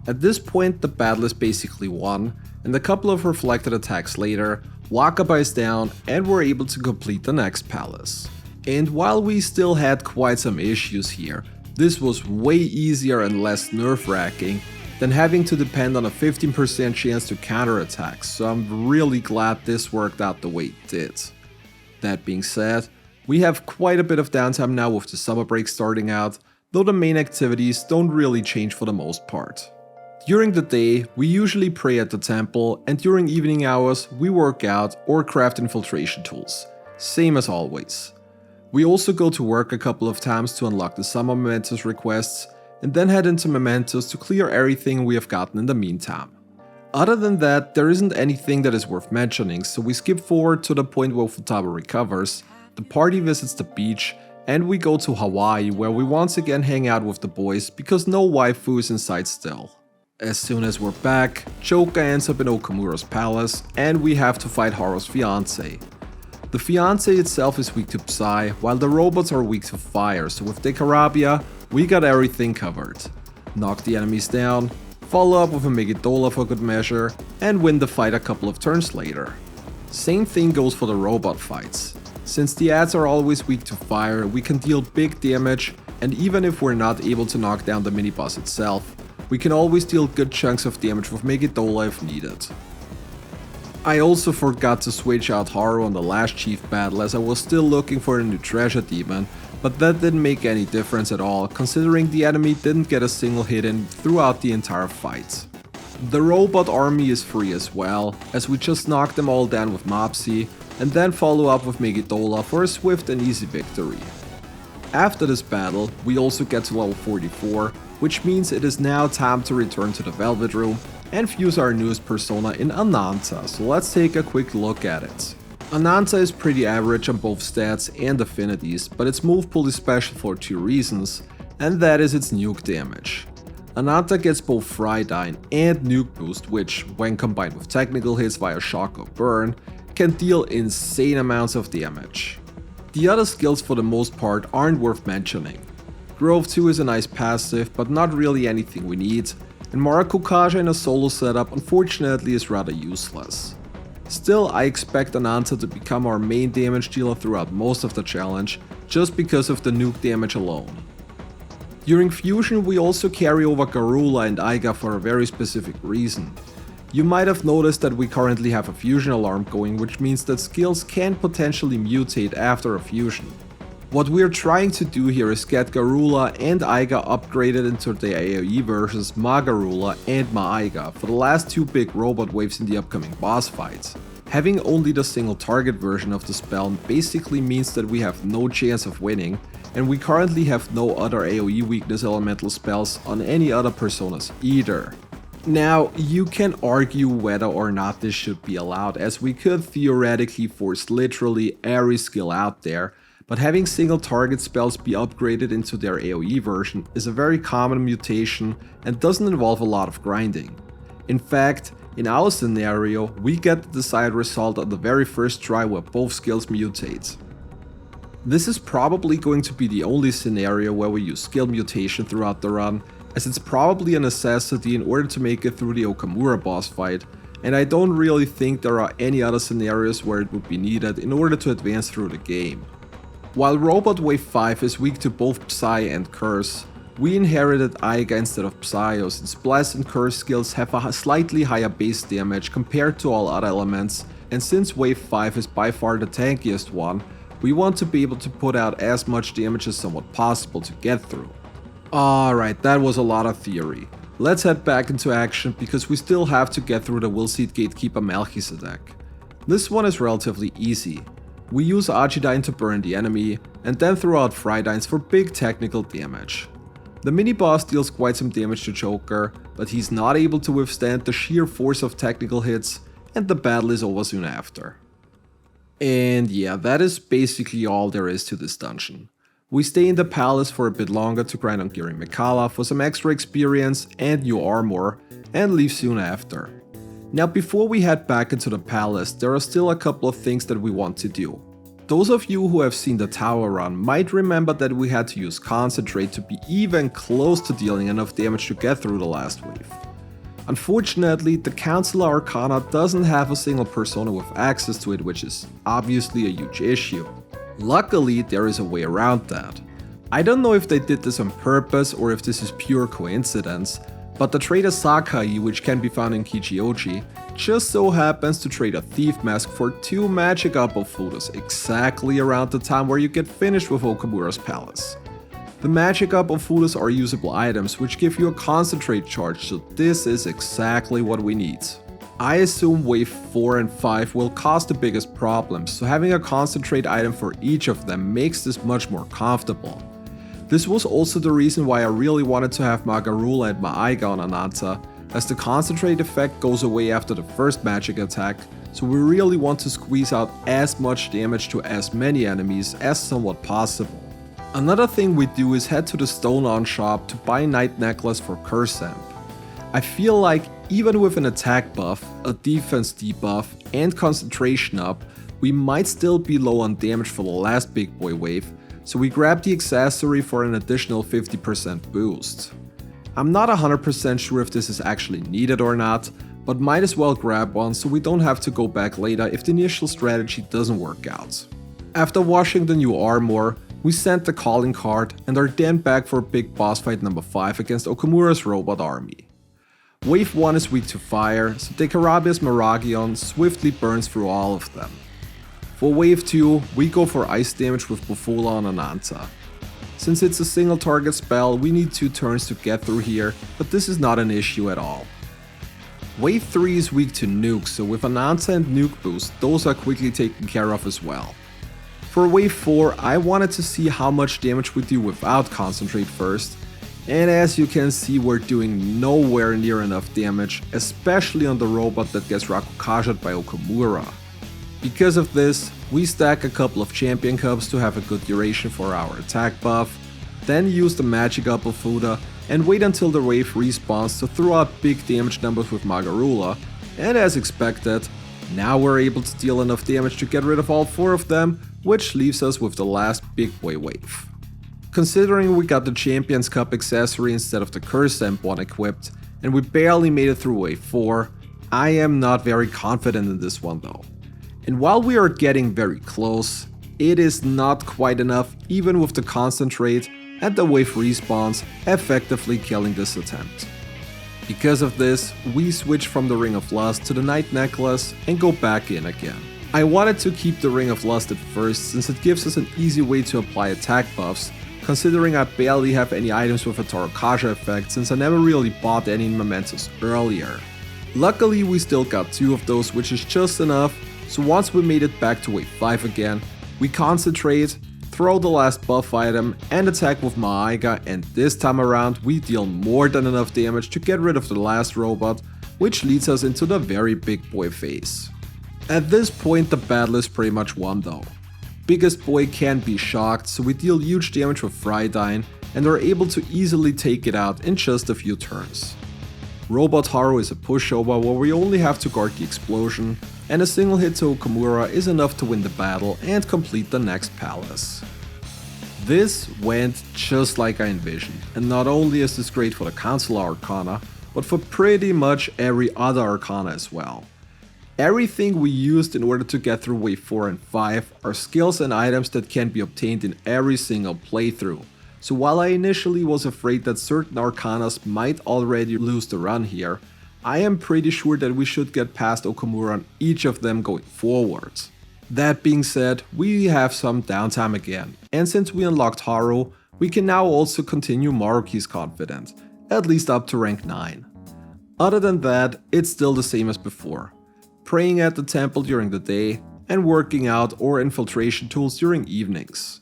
At this point the battle is basically won, and a couple of reflected attacks later, Wakaba is down and we're able to complete the next palace. And while we still had quite some issues here, This was way easier and less nerve-wracking than having to depend on a 15% chance to counterattack, so I'm really glad this worked out the way it did. That being said, we have quite a bit of downtime now with the summer break starting out, though the main activities don't really change for the most part. During the day, we usually pray at the temple, and during evening hours, we work out or craft infiltration tools. Same as always. We also go to work a couple of times to unlock the summer mementos requests, and then head into mementos to clear everything we have gotten in the meantime. Other than that, there isn't anything that is worth mentioning, so we skip forward to the point where Futaba recovers, the party visits the beach, and we go to Hawaii, where we once again hang out with the boys because no waifu is in sight still. As soon as we're back, Choka ends up in Okamura's palace, and we have to fight Haru's fiancé. The fiancé itself is weak to Psy, while the robots are weak to fire, so with Dekarabia, we got everything covered. Knock the enemies down, follow up with a Megidola for good measure, and win the fight a couple of turns later. Same thing goes for the robot fights. Since the ads are always weak to fire, we can deal big damage, and even if we're not able to knock down the mini-boss itself, we can always deal good chunks of damage with Megidola if needed. I also forgot to switch out Haru on the last chief battle as I was still looking for a new treasure demon, but that didn't make any difference at all considering the enemy didn't get a single hit in throughout the entire fight. The robot army is free as well, as we just knock them all down with Mopsy and then follow up with Megidola for a swift and easy victory. After this battle, we also get to level 44, which means it is now time to return to the Velvet Room and fuse our newest persona in Ananta, so let's take a quick look at it. Ananta is pretty average on both stats and affinities, but its move pool is special for two reasons, and that is its nuke damage. Ananta gets both Frydyne and nuke boost, which, when combined with technical hits via shock or burn, can deal insane amounts of damage. The other skills for the most part aren't worth mentioning. Grove 2 is a nice passive, but not really anything we need, and Marakukaja in a solo setup unfortunately is rather useless. Still, I expect Ananta to become our main damage dealer throughout most of the challenge, just because of the nuke damage alone. During Fusion we also carry over Garula and Aiga for a very specific reason. You might have noticed that we currently have a fusion alarm going, which means that skills can potentially mutate after a fusion. What we're trying to do here is get Garula and Aiga upgraded into the AoE versions Ma-Garula and Ma-Aiga for the last two big robot waves in the upcoming boss fights. Having only the single target version of the spell basically means that we have no chance of winning, and we currently have no other AoE weakness elemental spells on any other personas either. Now, you can argue whether or not this should be allowed, as we could theoretically force literally every skill out there, but having single target spells be upgraded into their AoE version is a very common mutation and doesn't involve a lot of grinding. In fact, in our scenario, we get the desired result on the very first try where both skills mutate. This is probably going to be the only scenario where we use skill mutation throughout the run, as it's probably a necessity in order to make it through the Okamura boss fight, and I don't really think there are any other scenarios where it would be needed in order to advance through the game. While Robot Wave 5 is weak to both Psy and Curse, we inherited Aiga instead of Psyo, since Blast and Curse skills have a slightly higher base damage compared to all other elements, and since Wave 5 is by far the tankiest one, we want to be able to put out as much damage as somewhat possible to get through. Alright, that was a lot of theory. Let's head back into action because we still have to get through the Willseed Gatekeeper Melchizedek. This one is relatively easy. We use Argidine to burn the enemy, and then throw out Frydynes for big technical damage. The mini-boss deals quite some damage to Joker, but he's not able to withstand the sheer force of technical hits, and the battle is over soon after. And yeah, that is basically all there is to this dungeon. We stay in the palace for a bit longer to grind on Giri Mikala for some extra experience and new armor, and leave soon after. Now, before we head back into the palace, there are still a couple of things that we want to do. Those of you who have seen the tower run might remember that we had to use concentrate to be even close to dealing enough damage to get through the last wave. Unfortunately, the Councillor Arcana doesn't have a single persona with access to it, which is obviously a huge issue. Luckily, there is a way around that. I don't know if they did this on purpose or if this is pure coincidence, but the trader Sakai, which can be found in Kijioji, just so happens to trade a thief mask for 2 magic apple photos exactly around the time where you get finished with Okamura's palace. The magic apple photos are usable items which give you a concentrate charge, so this is exactly what we need. I assume wave 4 and 5 will cause the biggest problems, so having a concentrate item for each of them makes this much more comfortable. This was also the reason why I really wanted to have Magarula and Maiga on Ananta, as the concentrate effect goes away after the first magic attack, so we really want to squeeze out as much damage to as many enemies as somewhat possible. Another thing we do is head to the Stone On shop to buy Night Necklace for Curse Amp. I feel like even with an attack buff, a defense debuff, and concentration up, we might still be low on damage for the last big boy wave, so we grab the accessory for an additional 50% boost. I'm not 100% sure if this is actually needed or not, but might as well grab one so we don't have to go back later if the initial strategy doesn't work out. After washing the new armor, we send the calling card and are then back for big boss fight number 5 against Okamura's robot army. Wave 1 is weak to fire, so Dekarabia's Maragion swiftly burns through all of them. For wave 2, we go for ice damage with Bufula on Ananta. Since it's a single target spell, we need 2 turns to get through here, but this is not an issue at all. Wave 3 is weak to nukes, so with Ananta and nuke boost, those are quickly taken care of as well. For wave 4, I wanted to see how much damage we do without concentrate first, and as you can see, we're doing nowhere near enough damage, especially on the robot that gets Rakukaja'd by Okamura. Because of this, we stack a couple of champion cups to have a good duration for our attack buff, then use the magic apple Fuda and wait until the wave respawns to throw out big damage numbers with Magarula, and as expected, now we're able to deal enough damage to get rid of all 4 of them, which leaves us with the last big boy wave. Considering we got the Champions Cup accessory instead of the Curse Amp one equipped, and we barely made it through wave 4, I am not very confident in this one though. And while we are getting very close, it is not quite enough even with the concentrate and the wave respawns effectively killing this attempt. Because of this, we switch from the Ring of Lust to the Night Necklace and go back in again. I wanted to keep the Ring of Lust at first since it gives us an easy way to apply attack buffs, considering I barely have any items with a Torokaja effect since I never really bought any Mementos earlier. Luckily we still got 2 of those, which is just enough, so once we made it back to wave 5 again, we concentrate, throw the last buff item and attack with Maiga, and this time around we deal more than enough damage to get rid of the last robot, which leads us into the very big boy phase. At this point the battle is pretty much won though. Biggest boy can't be shocked, so we deal huge damage with Frydyne and are able to easily take it out in just a few turns. Robot Haru is a pushover where we only have to guard the explosion, and a single hit to Okamura is enough to win the battle and complete the next palace. This went just like I envisioned, and not only is this great for the Councillor Arcana, but for pretty much every other Arcana as well. Everything we used in order to get through wave 4 and 5 are skills and items that can be obtained in every single playthrough. So while I initially was afraid that certain Arcanas might already lose the run here, I am pretty sure that we should get past Okamura on each of them going forwards. That being said, we have some downtime again, and since we unlocked Haru, we can now also continue Maruki's Confidant, at least up to rank 9. Other than that, it's still the same as before. Praying at the temple during the day, and working out or infiltration tools during evenings.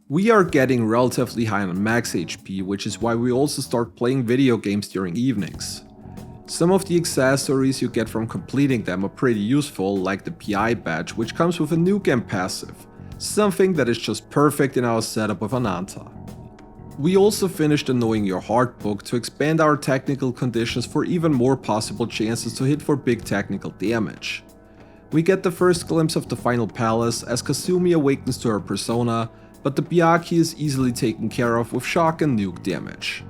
We are getting relatively high on max HP, which is why we also start playing video games during evenings. Some of the accessories you get from completing them are pretty useful, like the PI badge, which comes with a new game passive, something that is just perfect in our setup with Ananta. We also finished the Knowing Your Heart book to expand our technical conditions for even more possible chances to hit for big technical damage. We get the first glimpse of the final palace as Kasumi awakens to her persona, but the Byakuya is easily taken care of with shock and nuke damage.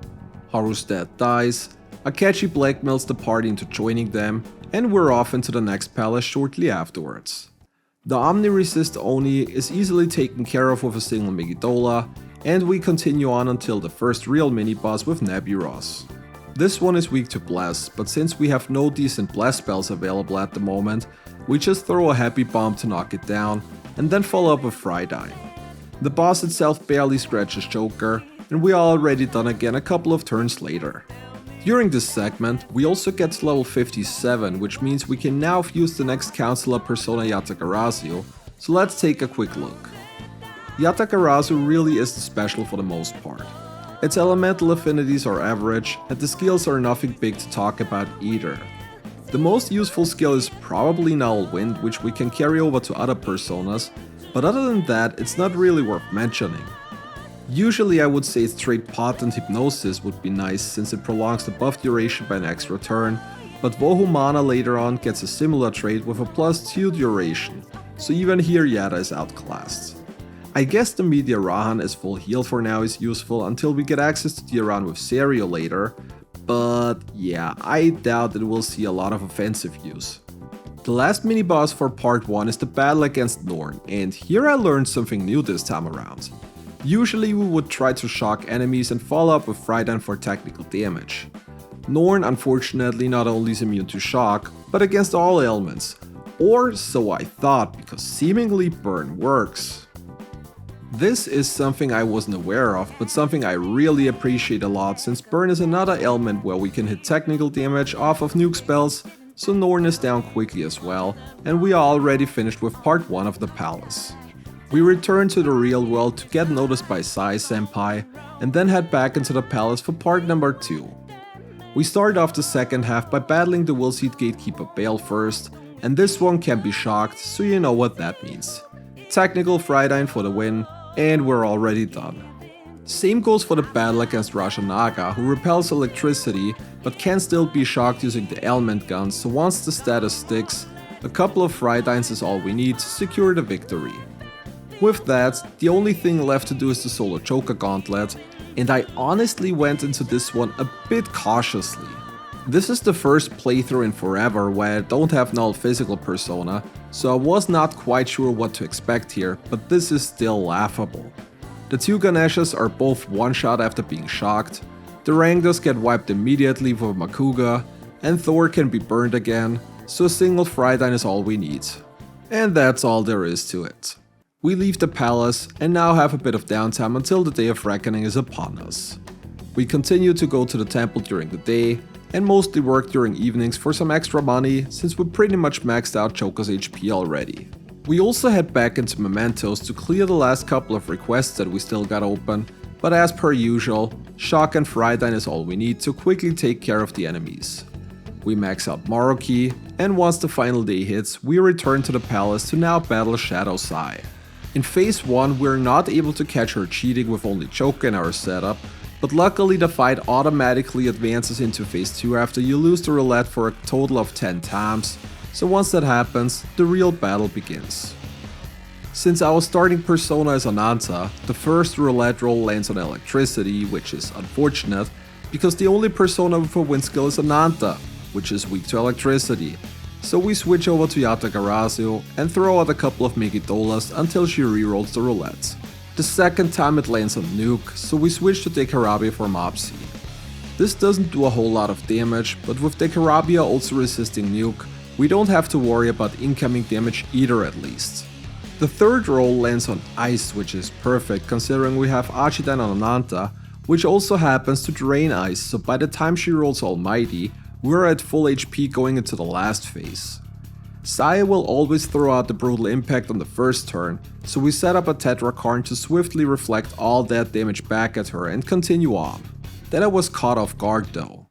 Haru's dad dies, Akechi blackmails the party into joining them, and we're off into the next palace shortly afterwards. The Omni-Resist Oni is easily taken care of with a single Megidola, and we continue on until the first real mini-boss with Neburos. This one is weak to Bless, but since we have no decent Bless spells available at the moment, we just throw a Happy Bomb to knock it down, and then follow up with Frydine. The boss itself barely scratches Joker, and we are already done again a couple of turns later. During this segment, we also get to level 57, which means we can now fuse the next Councillor persona Yatagarasu, so let's take a quick look. Yatagarasu really isn't special for the most part. Its elemental affinities are average, and the skills are nothing big to talk about either. The most useful skill is probably Null Wind, which we can carry over to other personas, but other than that, it's not really worth mentioning. Usually I would say straight Potent Hypnosis would be nice since it prolongs the buff duration by an extra turn, but Vohumana later on gets a similar trait with a +2 duration, so even here Yata is outclassed. I guess the Media Rahan as full heal for now is useful until we get access to Diran with Serio later, but yeah, I doubt it will see a lot of offensive use. The last mini-boss for part 1 is the battle against Norn, and here I learned something new this time around. Usually we would try to shock enemies and follow up with Frydine for technical damage. Norn unfortunately not only is immune to shock, but against all ailments. Or so I thought, because seemingly burn works. This is something I wasn't aware of, but something I really appreciate a lot since burn is another ailment where we can hit technical damage off of nuke spells, so Norn is down quickly as well, and we are already finished with part 1 of the palace. We return to the real world to get noticed by Sai Senpai, and then head back into the palace for part number 2. We start off the second half by battling the Willseed Gatekeeper Bale first, and this one can be shocked, so you know what that means. Technical Frydine for the win, and we're already done. Same goes for the battle against Rajanaga, who repels electricity, but can still be shocked using the ailment guns, so once the status sticks, a couple of Frydines is all we need to secure the victory. With that, the only thing left to do is the solo Joker Gauntlet, and I honestly went into this one a bit cautiously. This is the first playthrough in forever where I don't have null physical persona, so I was not quite sure what to expect here, but this is still laughable. The two Ganeshas are both one-shot after being shocked, the Rangdas get wiped immediately with Makuga, and Thor can be burned again, so a single Frydine is all we need. And that's all there is to it. We leave the palace and now have a bit of downtime until the Day of Reckoning is upon us. We continue to go to the temple during the day and mostly work during evenings for some extra money since we pretty much maxed out Joker's HP already. We also head back into Mementos to clear the last couple of requests that we still got open, but as per usual, Shock and Frydine is all we need to quickly take care of the enemies. We max out Maruki, and once the final day hits, we return to the palace to now battle Shadow Sai. In phase 1 we're not able to catch her cheating with only Joker in our setup, but luckily the fight automatically advances into phase 2 after you lose the roulette for a total of 10 times, so once that happens, the real battle begins. Since our starting persona is Ananta, the first roulette roll lands on electricity, which is unfortunate, because the only persona with a win skill is Ananta, which is weak to electricity. So we switch over to Yatagarasu and throw out a couple of Megidolas until she rerolls the roulette. The second time it lands on Nuke, so we switch to Dekarabe for Mopsy. This doesn't do a whole lot of damage, but with Dekarabia also resisting Nuke, we don't have to worry about incoming damage either at least. The third roll lands on Ice, which is perfect considering we have Archidine on Ananta, which also happens to drain Ice, so by the time she rolls Almighty, we're at full HP going into the last phase. Saya will always throw out the Brutal Impact on the first turn, so we set up a Tetrakarn to swiftly reflect all that damage back at her and continue on. Then I was caught off guard though.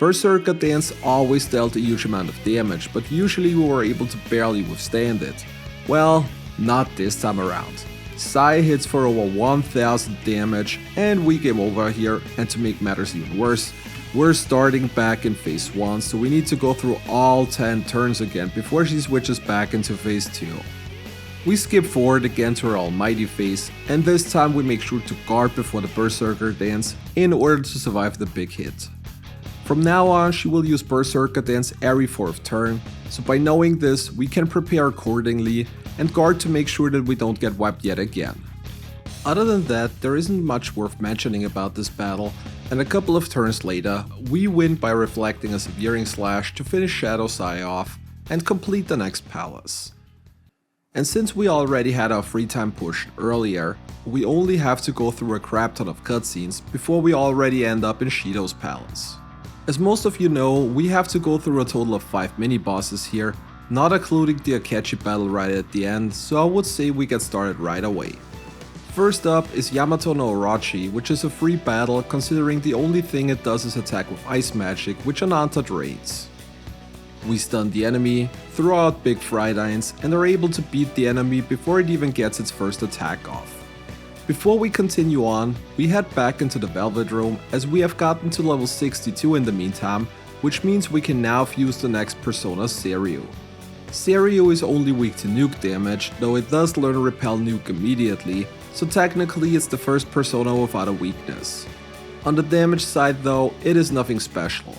Berserker Dance always dealt a huge amount of damage, but usually we were able to barely withstand it. Well, not this time around. Sai hits for over 1000 damage and we game over here, and to make matters even worse, we're starting back in phase 1, so we need to go through all 10 turns again before she switches back into phase 2. We skip forward again to her Almighty phase, and this time we make sure to guard before the Berserker Dance in order to survive the big hit. From now on she will use Berserker Dance every 4th turn, so by knowing this we can prepare accordingly and guard to make sure that we don't get wiped yet again. Other than that, there isn't much worth mentioning about this battle, and a couple of turns later, we win by reflecting a Severing Slash to finish Shadow's Eye off and complete the next palace. And since we already had our free time pushed earlier, we only have to go through a crap ton of cutscenes before we already end up in Shido's palace. As most of you know, we have to go through a total of 5 mini-bosses here, not including the Akechi battle right at the end, so I would say we get started right away. First up is Yamato no Orochi, which is a free battle considering the only thing it does is attack with ice magic, which Ananta drains. We stun the enemy, throw out big Frydines, and are able to beat the enemy before it even gets its first attack off. Before we continue on, we head back into the Velvet Room as we have gotten to level 62 in the meantime, which means we can now fuse the next persona, Seiryu. Seiryu is only weak to nuke damage, though it does learn Repel Nuke immediately, so technically it's the first persona without a weakness. On the damage side though, it is nothing special.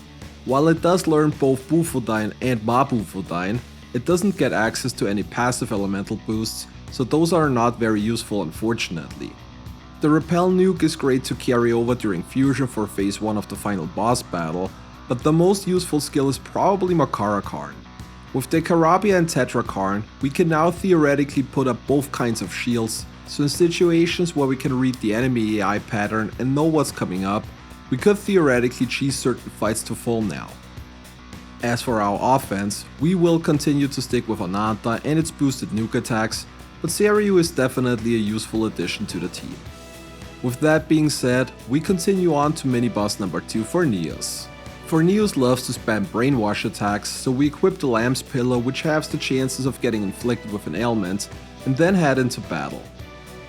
While it does learn both Bufudine and Mabufudine, it doesn't get access to any passive elemental boosts, so those are not very useful unfortunately. The Repel Nuke is great to carry over during fusion for phase 1 of the final boss battle, but the most useful skill is probably Makara Karn. With Dekarabia and Tetra Karn, we can now theoretically put up both kinds of shields, so in situations where we can read the enemy AI pattern and know what's coming up, we could theoretically cheese certain fights to full now. As for our offense, we will continue to stick with Ananta and its boosted nuke attacks, but Seiryu is definitely a useful addition to the team. With that being said, we continue on to mini-boss number 2 for Neos. For Neos loves to spam brainwash attacks, so we equip the Lamb's Pillow, which halves the chances of getting inflicted with an ailment, and then head into battle.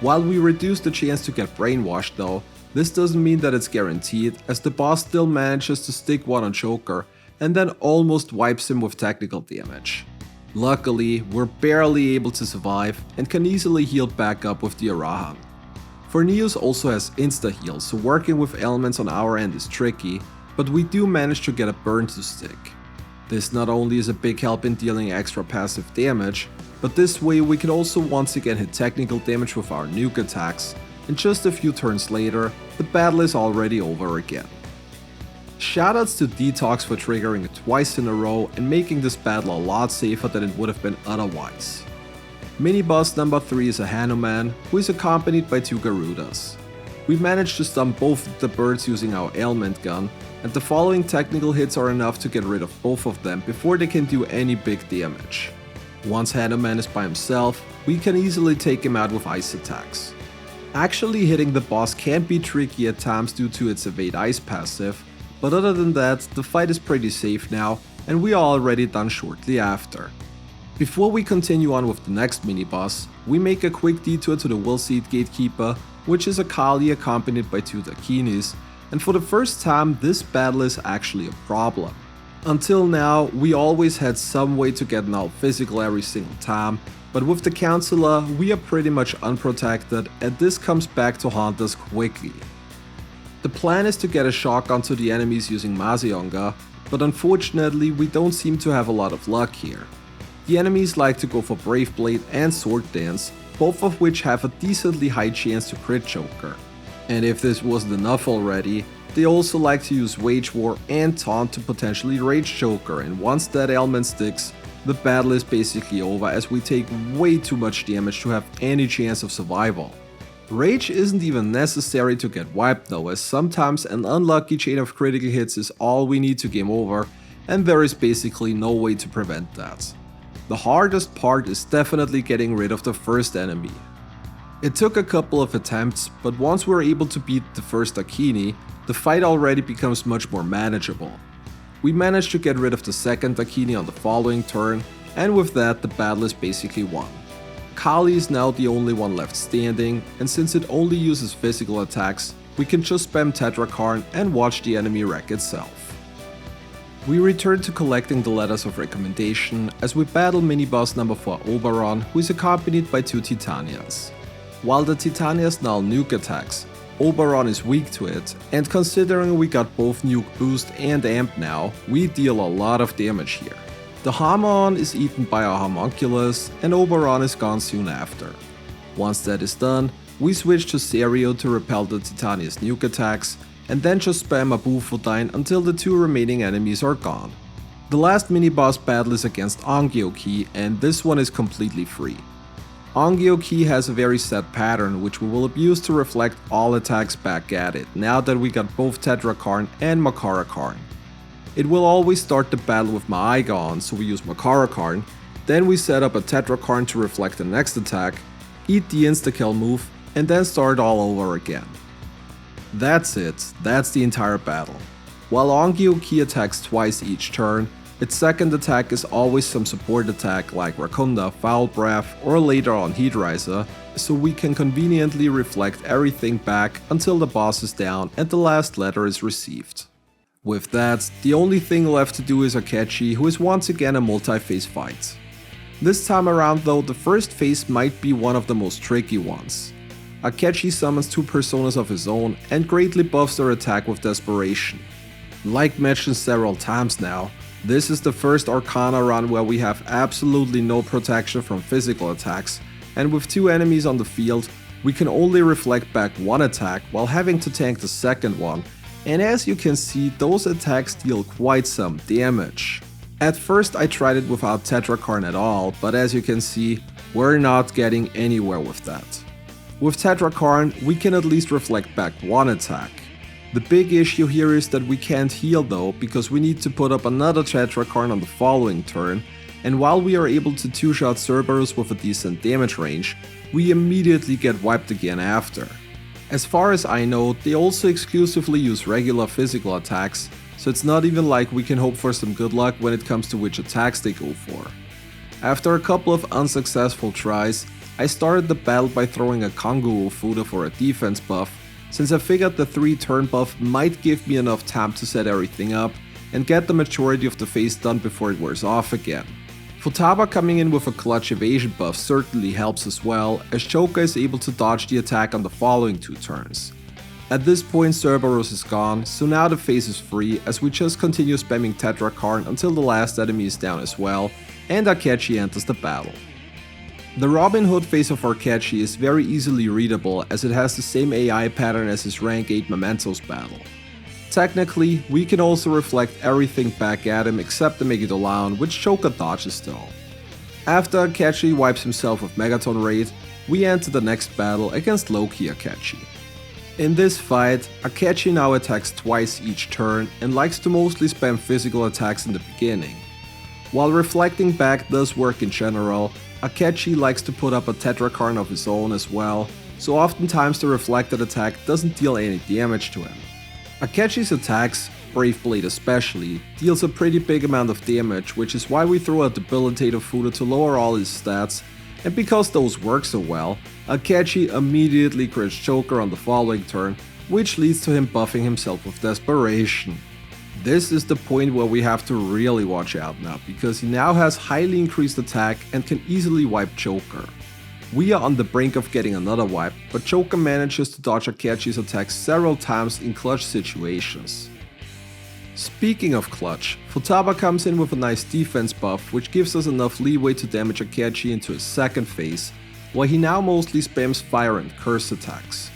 While we reduce the chance to get brainwashed though, this doesn't mean that it's guaranteed, as the boss still manages to stick one on Joker and then almost wipes him with technical damage. Luckily, we're barely able to survive and can easily heal back up with the Arahan. For Neos also has insta-heal, so working with elements on our end is tricky, but we do manage to get a burn to stick. This not only is a big help in dealing extra passive damage, but this way we can also once again hit technical damage with our nuke attacks, and just a few turns later, the battle is already over again. Shoutouts to Detox for triggering it twice in a row and making this battle a lot safer than it would have been otherwise. Mini-boss number 3 is a Hanuman, who is accompanied by 2 Garudas. We managed to stun both of the birds using our ailment gun, and the following technical hits are enough to get rid of both of them before they can do any big damage. Once Hanuman is by himself, we can easily take him out with ice attacks. Actually hitting the boss can be tricky at times due to its evade ice passive, but other than that, the fight is pretty safe now, and we are already done shortly after. Before we continue on with the next mini-boss, we make a quick detour to the Willseed Gatekeeper, which is a Kali accompanied by 2 Dakinis, and for the first time this battle is actually a problem. Until now, we always had some way to get an out physical every single time, but with the Councillor, we are pretty much unprotected, and this comes back to haunt us quickly. The plan is to get a shock onto the enemies using Mazionga, but unfortunately we don't seem to have a lot of luck here. The enemies like to go for Brave Blade and Sword Dance, both of which have a decently high chance to crit Joker. And if this wasn't enough already, they also like to use Wage War and Taunt to potentially Rage Joker, and once that ailment sticks, the battle is basically over as we take way too much damage to have any chance of survival. Rage isn't even necessary to get wiped though, as sometimes an unlucky chain of critical hits is all we need to game over, and there is basically no way to prevent that. The hardest part is definitely getting rid of the first enemy. It took a couple of attempts, but once we were able to beat the first Dakini, the fight already becomes much more manageable. We managed to get rid of the second Dakini on the following turn, and with that the battle is basically won. Kali is now the only one left standing, and since it only uses physical attacks, we can just spam Tetrakarn and watch the enemy wreck itself. We return to collecting the letters of recommendation as we battle mini-boss number 4 Oberon, who is accompanied by 2 Titanias. While the Titanias null nuke attacks, Oberon is weak to it, and considering we got both nuke boost and amp now, we deal a lot of damage here. The Hamon is eaten by our homunculus, and Oberon is gone soon after. Once that is done, we switch to Serio to repel the Titania's nuke attacks, and then just spam a Bufodine until the 2 remaining enemies are gone. The last mini-boss battle is against Ongyoki, and this one is completely free. Ongyoki has a very set pattern which we will abuse to reflect all attacks back at it, now that we got both Tetrakarn and Makarakarn. It will always start the battle with Maiga on, so we use Makarakarn, then we set up a Tetrakarn to reflect the next attack, eat the insta-kill move, and then start all over again. That's it, that's the entire battle. While Ongyoki attacks twice each turn, its second attack is always some support attack like Rakunda, Foul Breath, or later on Heat Riser, so we can conveniently reflect everything back until the boss is down and the last letter is received. With that, the only thing left to do is Akechi, who is once again a multi-phase fight. This time around though, the first phase might be one of the most tricky ones. Akechi summons 2 personas of his own and greatly buffs their attack with Desperation. Like mentioned several times now, this is the first Arcana run where we have absolutely no protection from physical attacks, and with 2 enemies on the field, we can only reflect back 1 attack while having to tank the second one, and as you can see, those attacks deal quite some damage. At first I tried it without Tetrakarn at all, but as you can see, we're not getting anywhere with that. With Tetrakarn, we can at least reflect back 1 attack. The big issue here is that we can't heal though, because we need to put up another Tetrakarn on the following turn, and while we are able to 2-shot Cerberus with a decent damage range, we immediately get wiped again after. As far as I know, they also exclusively use regular physical attacks, so it's not even like we can hope for some good luck when it comes to which attacks they go for. After a couple of unsuccessful tries, I started the battle by throwing a Kanguru Fuda for a defense buff, since I figured the 3-turn buff might give me enough time to set everything up and get the majority of the phase done before it wears off again. Futaba coming in with a clutch evasion buff certainly helps as well, as Choka is able to dodge the attack on the following 2 turns. At this point Cerberus is gone, so now the phase is free as we just continue spamming Tetrakarn until the last enemy is down as well, and Akechi enters the battle. The Robin Hood phase of Akechi is very easily readable as it has the same AI pattern as his rank 8 Mementos battle. Technically, we can also reflect everything back at him except the Megidolan, which Choka dodges though. After Akechi wipes himself with Megaton Raid, we enter the next battle against Loki Akechi. In this fight, Akechi now attacks twice each turn and likes to mostly spam physical attacks in the beginning. While reflecting back does work in general, Akechi likes to put up a Tetrakarn of his own as well, so oftentimes the reflected attack doesn't deal any damage to him. Akechi's attacks, Brave Blade especially, deals a pretty big amount of damage, which is why we throw a Debilitative Fuda to lower all his stats, and because those work so well, Akechi immediately crits Joker on the following turn, which leads to him buffing himself with Desperation. This is the point where we have to really watch out now, because he now has highly increased attack and can easily wipe Joker. We are on the brink of getting another wipe, but Joker manages to dodge Akechi's attacks several times in clutch situations. Speaking of clutch, Futaba comes in with a nice defense buff which gives us enough leeway to damage Akechi into his second phase, while he now mostly spams fire and curse attacks.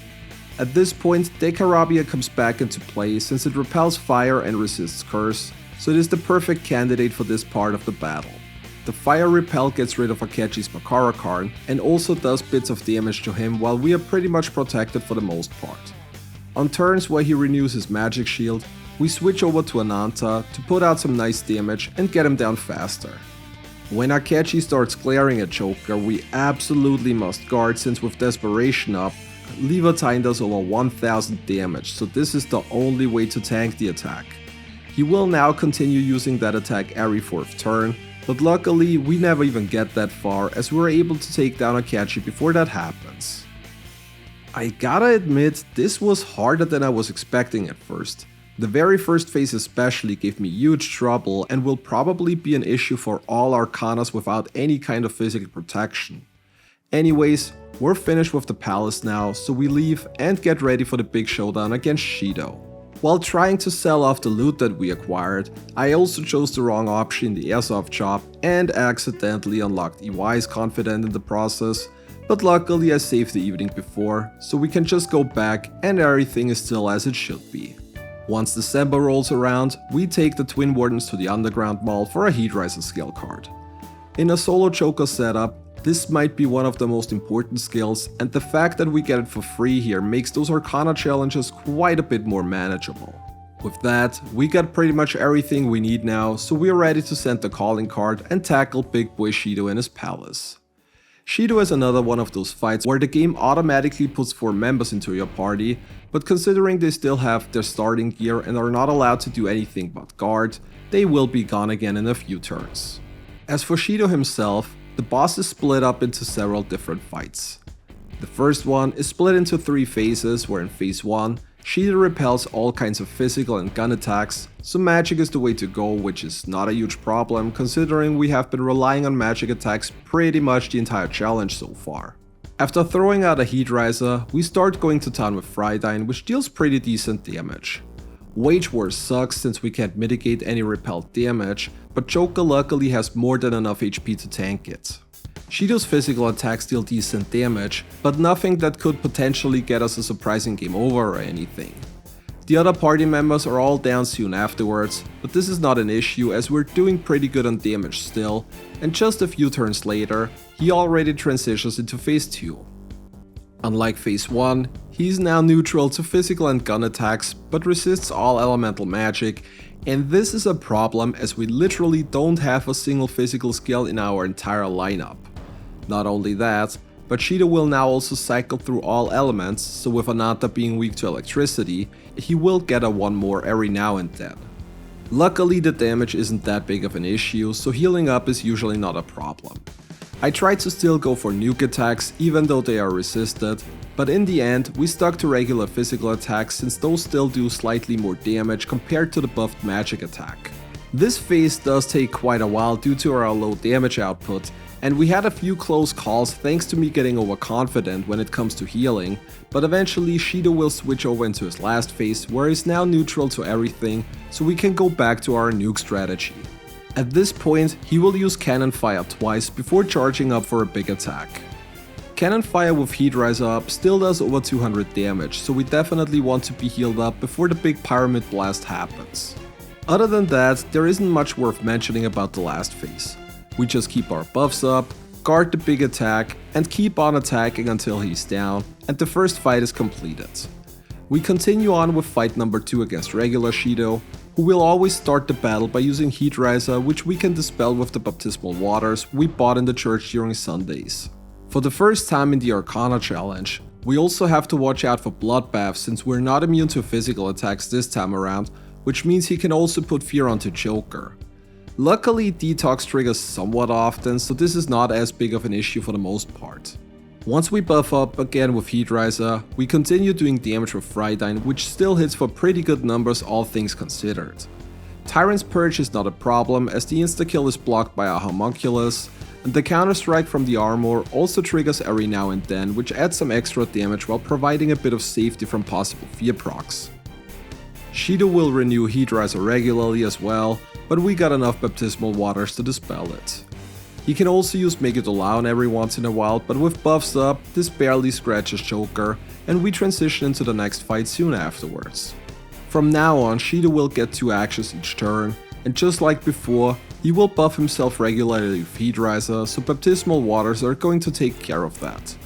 At this point, Dekarabia comes back into play since it repels fire and resists curse, so it is the perfect candidate for this part of the battle. The fire repel gets rid of Akechi's Makarakarn and also does bits of damage to him while we are pretty much protected for the most part. On turns where he renews his magic shield, we switch over to Ananta to put out some nice damage and get him down faster. When Akechi starts glaring at Joker, we absolutely must guard since with Desperation up, Leviatine does over 1000 damage, so this is the only way to tank the attack. He will now continue using that attack every 4th turn, but luckily we never even get that far as we're able to take down Akechi before that happens. I gotta admit, this was harder than I was expecting at first. The very first phase especially gave me huge trouble and will probably be an issue for all Arcanas without any kind of physical protection. Anyways, we're finished with the palace now, so we leave and get ready for the big showdown against Shido. While trying to sell off the loot that we acquired, I also chose the wrong option in the airsoft shop and accidentally unlocked EY's confidant in the process, but luckily I saved the evening before, so we can just go back and everything is still as it should be. Once December rolls around, we take the Twin Wardens to the Underground Mall for a Heat Riser skill card. In a solo Joker setup, this might be one of the most important skills, and the fact that we get it for free here makes those Arcana challenges quite a bit more manageable. With that, we got pretty much everything we need now, so we're ready to send the calling card and tackle Big Boy Shido in his palace. Shido is another one of those fights where the game automatically puts 4 members into your party, but considering they still have their starting gear and are not allowed to do anything but guard, they will be gone again in a few turns. As for Shido himself, the boss is split up into several different fights. The first one is split into 3 phases, where in phase 1, Shido repels all kinds of physical and gun attacks, so magic is the way to go, which is not a huge problem considering we have been relying on magic attacks pretty much the entire challenge so far. After throwing out a Heat Riser, we start going to town with Frydine, which deals pretty decent damage. Wage War sucks since we can't mitigate any repelled damage, but Joker luckily has more than enough HP to tank it. Shido's physical attacks deal decent damage, but nothing that could potentially get us a surprising game over or anything. The other party members are all down soon afterwards, but this is not an issue as we're doing pretty good on damage still, and just a few turns later, he already transitions into phase 2. Unlike phase 1, he's now neutral to physical and gun attacks, but resists all elemental magic, and this is a problem as we literally don't have a single physical skill in our entire lineup. Not only that, but Shido will now also cycle through all elements, so with Ananta being weak to electricity, he will get a 1 more every now and then. Luckily the damage isn't that big of an issue, so healing up is usually not a problem. I tried to still go for nuke attacks even though they are resisted, but in the end we stuck to regular physical attacks since those still do slightly more damage compared to the buffed magic attack. This phase does take quite a while due to our low damage output, and we had a few close calls thanks to me getting overconfident when it comes to healing, but eventually Shido will switch over into his last phase where he's now neutral to everything, so we can go back to our nuke strategy. At this point, he will use Cannon Fire twice before charging up for a big attack. Cannon Fire with Heat Riser up still does over 200 damage, so we definitely want to be healed up before the big Pyramid Blast happens. Other than that, there isn't much worth mentioning about the last phase. We just keep our buffs up, guard the big attack, and keep on attacking until he's down, and the first fight is completed. We continue on with fight number 2 against regular Shido, who will always start the battle by using Heat Riser, which we can dispel with the baptismal waters we bought in the church during Sundays. For the first time in the Arcana challenge, we also have to watch out for bloodbaths since we're not immune to physical attacks this time around, which means he can also put fear onto Joker. Luckily, detox triggers somewhat often, so this is not as big of an issue for the most part. Once we buff up again with Heat Riser, we continue doing damage with Frydine, which still hits for pretty good numbers all things considered. Tyrant's Purge is not a problem as the insta-kill is blocked by a homunculus, and the counter-strike from the armor also triggers every now and then, which adds some extra damage while providing a bit of safety from possible fear procs. Shido will renew Heat Riser regularly as well, but we got enough baptismal waters to dispel it. He can also use Make It Alone every once in a while, but with buffs up, this barely scratches Joker, and we transition into the next fight soon afterwards. From now on, Shido will get 2 actions each turn, and just like before, he will buff himself regularly with Heat Riser, so baptismal waters are going to take care of that.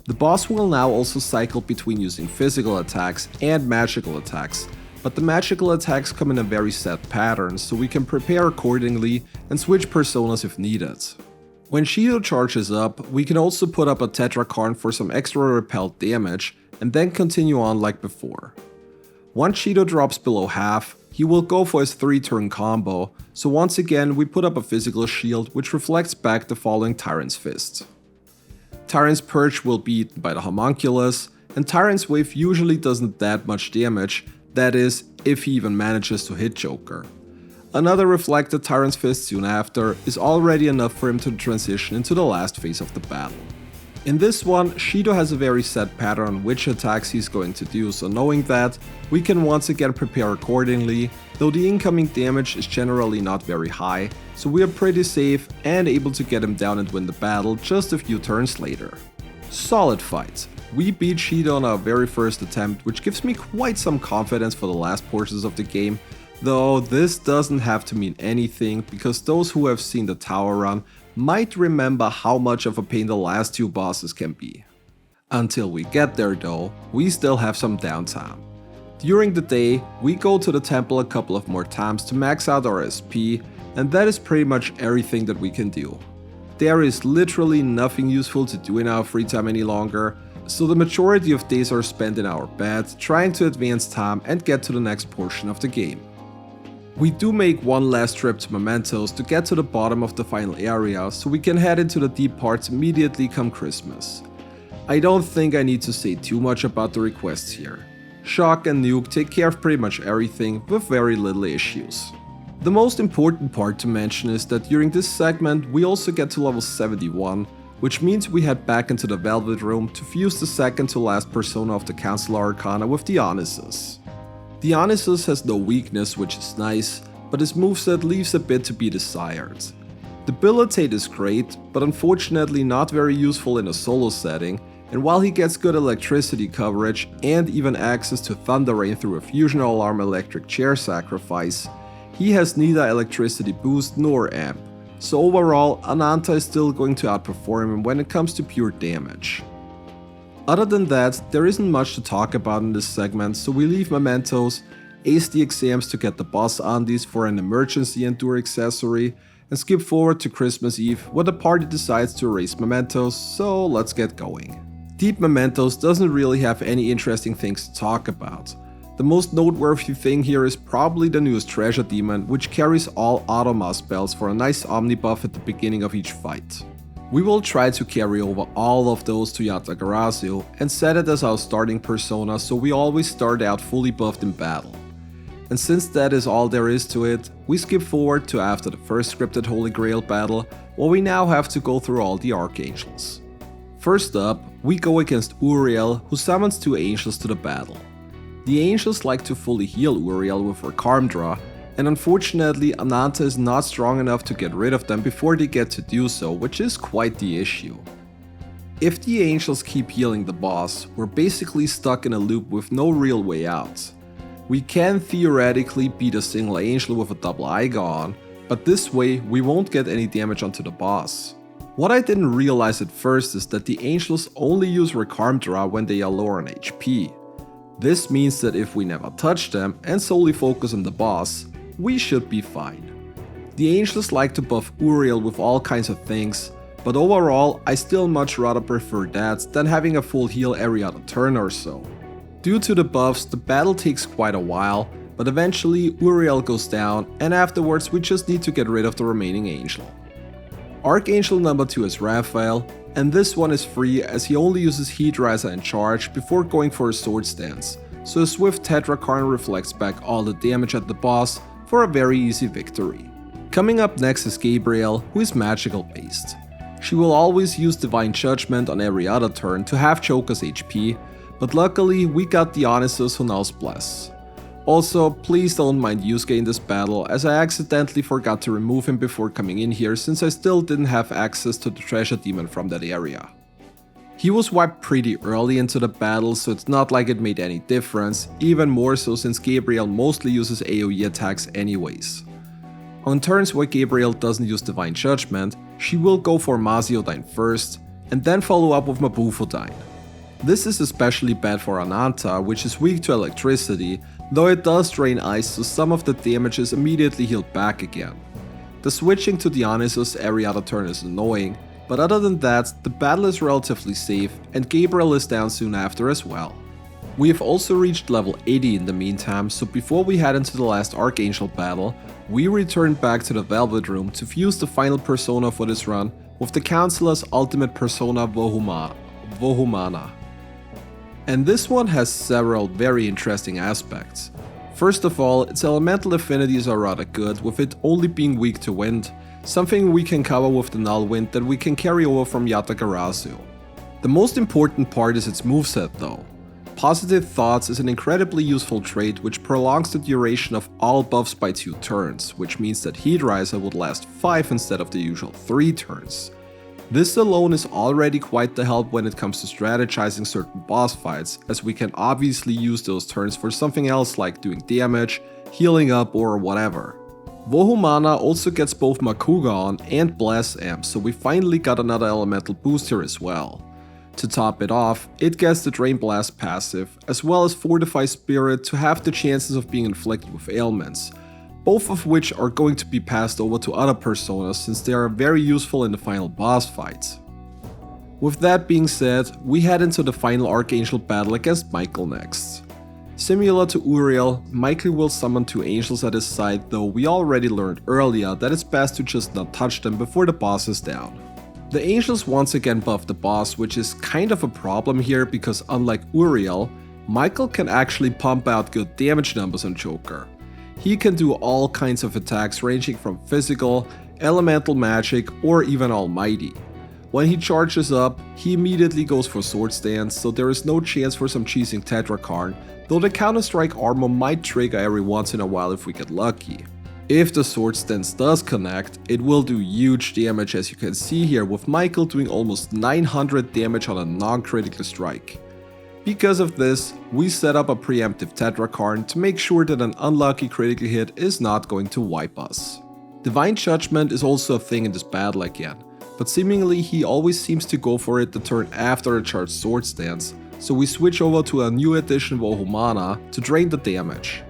The boss will now also cycle between using physical attacks and magical attacks, but the magical attacks come in a very set pattern, so we can prepare accordingly and switch personas if needed. When Shido charges up, we can also put up a Tetrakarn for some extra repelled damage, and then continue on like before. Once Shido drops below half, he will go for his 3-turn combo, so once again we put up a physical shield which reflects back the following Tyrant's Fist. Tyrant's Purge will be eaten by the homunculus, and Tyrant's Wave usually doesn't that much damage, that is, if he even manages to hit Joker. Another reflected Tyrant's Fist soon after is already enough for him to transition into the last phase of the battle. In this one, Shido has a very set pattern on which attacks he's going to do, so knowing that, we can once again prepare accordingly, though the incoming damage is generally not very high, so we are pretty safe and able to get him down and win the battle just a few turns later. Solid fight. We beat Shido on our very first attempt, which gives me quite some confidence for the last portions of the game, though this doesn't have to mean anything because those who have seen the tower run might remember how much of a pain the last two bosses can be. Until we get there though, we still have some downtime. During the day, we go to the temple a couple of more times to max out our SP, and that is pretty much everything that we can do. There is literally nothing useful to do in our free time any longer, so the majority of days are spent in our bed trying to advance time and get to the next portion of the game. We do make one last trip to Mementos to get to the bottom of the final area so we can head into the deep parts immediately come Christmas. I don't think I need to say too much about the requests here. Shock and Nuke take care of pretty much everything with very little issues. The most important part to mention is that during this segment we also get to level 71, which means we head back into the Velvet Room to fuse the second to last persona of the Councillor Arcana with Dionysus. Dionysus has no weakness, which is nice, but his moveset leaves a bit to be desired. Debilitate is great, but unfortunately not very useful in a solo setting, and while he gets good electricity coverage and even access to Thunder Rain through a Fusion Alarm Electric Chair sacrifice, he has neither electricity boost nor amp, so overall Ananta is still going to outperform him when it comes to pure damage. Other than that, there isn't much to talk about in this segment, so we leave Mementos, ace the exams to get the boss undies for an emergency endure accessory, and skip forward to Christmas Eve where the party decides to erase Mementos, so let's get going. Deep Mementos doesn't really have any interesting things to talk about. The most noteworthy thing here is probably the newest treasure demon, which carries all Automa spells for a nice omni buff at the beginning of each fight. We will try to carry over all of those to Yatagarasu and set it as our starting persona so we always start out fully buffed in battle. And since that is all there is to it, we skip forward to after the first scripted Holy Grail battle, where we now have to go through all the Archangels. First up, we go against Uriel, who summons two angels to the battle. The angels like to fully heal Uriel with Rakarmdra, and unfortunately Ananta is not strong enough to get rid of them before they get to do so, which is quite the issue. If the angels keep healing the boss, we're basically stuck in a loop with no real way out. We can theoretically beat a single angel with a double Aiga on, but this way we won't get any damage onto the boss. What I didn't realize at first is that the angels only use Rakarmdra when they are lower on HP. This means that if we never touch them and solely focus on the boss, we should be fine. The angels like to buff Uriel with all kinds of things, but overall I still much rather prefer that than having a full heal every other turn or so. Due to the buffs, the battle takes quite a while, but eventually Uriel goes down and afterwards we just need to get rid of the remaining angel. Archangel number 2 is Raphael, and this one is free as he only uses Heat Riser and Charge before going for a sword stance, so a swift Tetrakarn reflects back all the damage at the boss for a very easy victory. Coming up next is Gabriel, who is magical based. She will always use Divine Judgment on every other turn to half Joker's HP, but luckily we got Dionysus who nulls Bless. Also, please don't mind Yusuke in this battle, as I accidentally forgot to remove him before coming in here since I still didn't have access to the treasure demon from that area. He was wiped pretty early into the battle, so it's not like it made any difference, even more so since Gabriel mostly uses AoE attacks anyways. On turns where Gabriel doesn't use Divine Judgment, she will go for Maziodyne first, and then follow up with Mabufodyne. This is especially bad for Ananta, which is weak to electricity, though it does drain ice so some of the damage is immediately healed back again. The switching to Dionysus every other turn is annoying, but other than that, the battle is relatively safe and Gabriel is down soon after as well. We have also reached level 80 in the meantime, so before we head into the last Archangel battle, we return back to the Velvet Room to fuse the final persona for this run with the Councillor's ultimate persona Vohumana. And this one has several very interesting aspects. First of all, its elemental affinities are rather good, with it only being weak to wind, something we can cover with the Null Wind that we can carry over from Yatagarasu. The most important part is its moveset though. Positive Thoughts is an incredibly useful trait which prolongs the duration of all buffs by 2 turns, which means that Heat Riser would last 5 instead of the usual 3 turns. This alone is already quite the help when it comes to strategizing certain boss fights, as we can obviously use those turns for something else like doing damage, healing up, or whatever. Vohumana also gets both Makugan and Blast Amp, so we finally got another elemental boost here as well. To top it off, it gets the Drain Blast passive, as well as Fortify Spirit to have the chances of being inflicted with ailments, both of which are going to be passed over to other personas since they are very useful in the final boss fights. With that being said, we head into the final Archangel battle against Michael next. Similar to Uriel, Michael will summon 2 angels at his side, though we already learned earlier that it's best to just not touch them before the boss is down. The angels once again buff the boss, which is kind of a problem here because unlike Uriel, Michael can actually pump out good damage numbers on Joker. He can do all kinds of attacks ranging from physical, elemental magic, or even almighty. When he charges up, he immediately goes for sword stance, so there is no chance for some cheesing Tetrakarn, though the counter-strike armor might trigger every once in a while if we get lucky. If the sword stance does connect, it will do huge damage, as you can see here, with Michael doing almost 900 damage on a non-critical strike. Because of this, we set up a preemptive Tetrakarn to make sure that an unlucky critical hit is not going to wipe us. Divine Judgment is also a thing in this battle again, but seemingly he always seems to go for it the turn after a charged sword stance, so we switch over to a new edition Vohumana to drain the damage.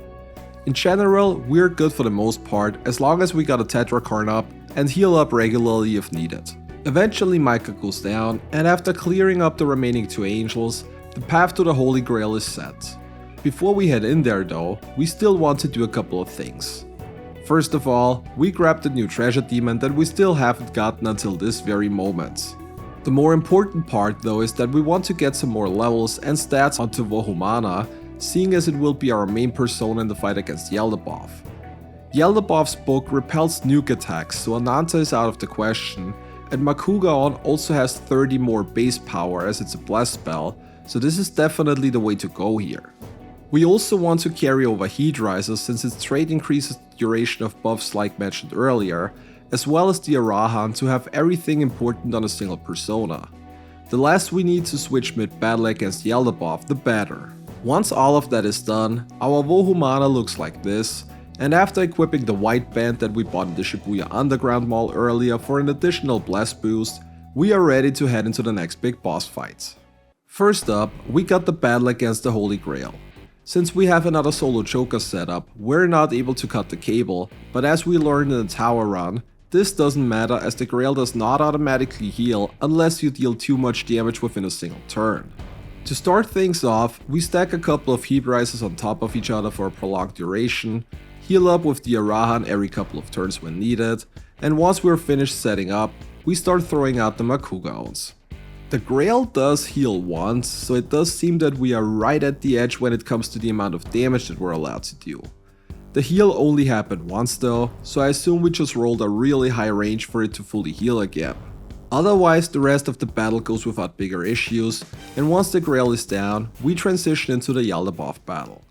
In general, we're good for the most part as long as we got a Tetrakarn up and heal up regularly if needed. Eventually Micah goes down, and after clearing up the remaining 2 angels, the path to the Holy Grail is set. Before we head in there though, we still want to do a couple of things. First of all, we grabbed the new treasure demon that we still haven't gotten until this very moment. The more important part though is that we want to get some more levels and stats onto Vohumana, seeing as it will be our main persona in the fight against Yaldabaoth. Yaldabaoth's book repels nuke attacks, so Ananta is out of the question, and Makugan also has 30 more base power as it's a blast spell, so this is definitely the way to go here. We also want to carry over Heat Riser since its trait increases the duration of buffs like mentioned earlier, as well as the Arahan to have everything important on a single persona. The less we need to switch mid-battle against Yaldabaoth, the better. Once all of that is done, our Vohumana looks like this, and after equipping the white band that we bought in the Shibuya Underground Mall earlier for an additional blast boost, we are ready to head into the next big boss fight. First up, we got the battle against the Holy Grail. Since we have another solo Joker setup, we're not able to cut the cable, but as we learned in the tower run, this doesn't matter as the Grail does not automatically heal unless you deal too much damage within a single turn. To start things off, we stack a couple of Heat Risers on top of each other for a prolonged duration, heal up with the Arahan every couple of turns when needed, and once we're finished setting up, we start throwing out the Makugans. The Grail does heal once, so it does seem that we are right at the edge when it comes to the amount of damage that we're allowed to do. The heal only happened once though, so I assume we just rolled a really high range for it to fully heal again. Otherwise, the rest of the battle goes without bigger issues, and once the Grail is down, we transition into the Yaldabaoth battle.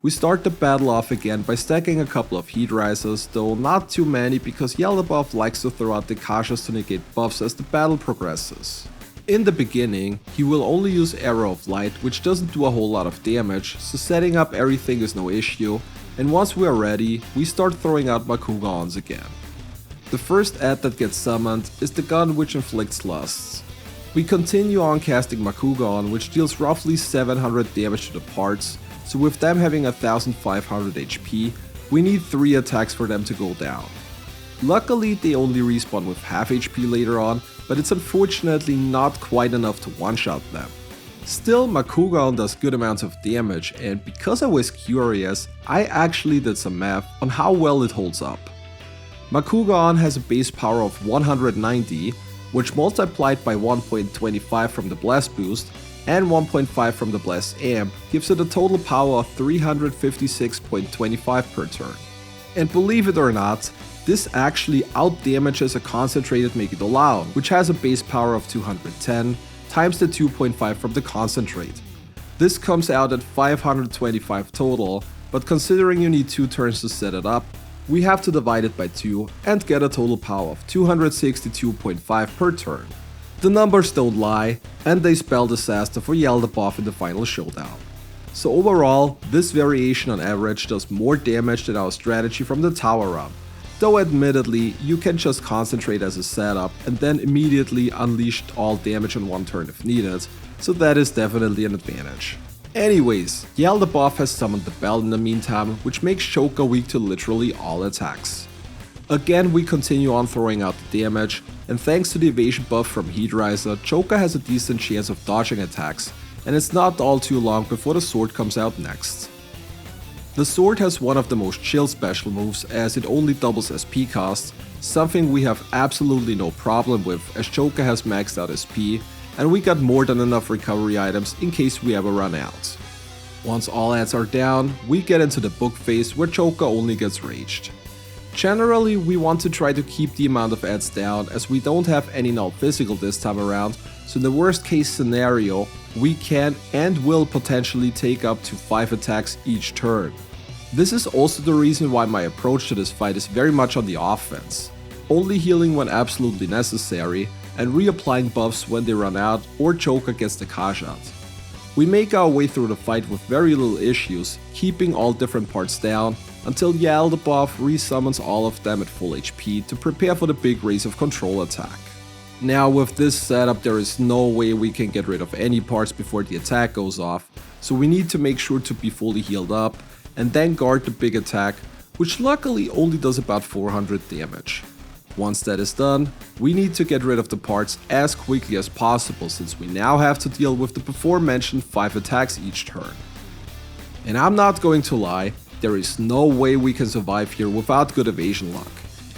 We start the battle off again by stacking a couple of Heat Risers, though not too many because Yaldabaoth likes to throw out the Kashas to negate buffs as the battle progresses. In the beginning, he will only use Arrow of Light, which doesn't do a whole lot of damage, so setting up everything is no issue, and once we are ready, we start throwing out Makugans again. The first ad that gets summoned is the gun which inflicts lusts. We continue on casting Makugan, which deals roughly 700 damage to the parts, so with them having 1500 HP, we need 3 attacks for them to go down. Luckily they only respawn with half HP later on, but it's unfortunately not quite enough to one-shot them. Still, Makugan does good amounts of damage, and because I was curious, I actually did some math on how well it holds up. Makugan has a base power of 190, which multiplied by 1.25 from the blast boost and 1.5 from the blast amp gives it a total power of 356.25 per turn. And believe it or not, this actually outdamages a concentrated Megidolaon, which has a base power of 210 times the 2.5 from the concentrate. This comes out at 525 total, but considering you need 2 turns to set it up, we have to divide it by 2 and get a total power of 262.5 per turn. The numbers don't lie, and they spell disaster for Yaldabaoth in the final showdown. So overall, this variation on average does more damage than our strategy from the tower run, though admittedly you can just concentrate as a setup and then immediately unleash all damage on one turn if needed, so that is definitely an advantage. Anyways, Yaldabaoth has summoned the bell in the meantime, which makes Choka weak to literally all attacks. Again, we continue on throwing out the damage, and thanks to the evasion buff from Heat Riser, Choka has a decent chance of dodging attacks, and it's not all too long before the sword comes out next. The sword has one of the most chill special moves as it only doubles SP cost, something we have absolutely no problem with as Choka has maxed out SP, and we got more than enough recovery items in case we ever run out. Once all ads are down, we get into the book phase where Choka only gets raged. Generally, we want to try to keep the amount of ads down as we don't have any null physical this time around, so in the worst case scenario, we can and will potentially take up to 5 attacks each turn. This is also the reason why my approach to this fight is very much on the offense, only healing when absolutely necessary and reapplying buffs when they run out or Choka gets the Kajat. We make our way through the fight with very little issues, keeping all different parts down until Yaldabaoth resummons all of them at full HP to prepare for the big Race of Control attack. Now with this setup there is no way we can get rid of any parts before the attack goes off, so we need to make sure to be fully healed up and then guard the big attack, which luckily only does about 400 damage. Once that is done, we need to get rid of the parts as quickly as possible since we now have to deal with the before mentioned 5 attacks each turn. And I'm not going to lie, there is no way we can survive here without good evasion luck.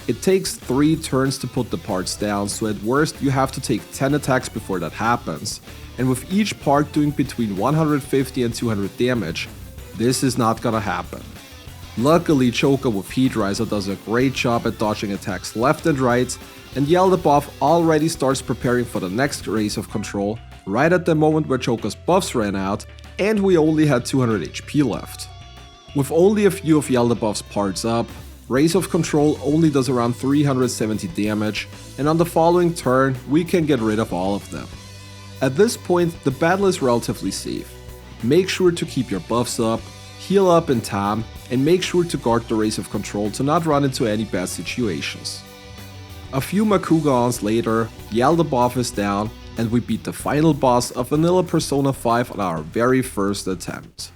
It takes 3 turns to put the parts down, so at worst you have to take 10 attacks before that happens, and with each part doing between 150 and 200 damage, this is not gonna happen. Luckily, Choka with Heat Riser does a great job at dodging attacks left and right, and Yaldabaoth already starts preparing for the next Race of Control, right at the moment where Choka's buffs ran out, and we only had 200 HP left. With only a few of Yaldabaoth's parts up, Race of Control only does around 370 damage, and on the following turn, we can get rid of all of them. At this point, the battle is relatively safe. Make sure to keep your buffs up, heal up in time, and make sure to guard the Race of Control to not run into any bad situations. A few Makugans later, Yaldabaoth is down, and we beat the final boss of Vanilla Persona 5 on our very first attempt.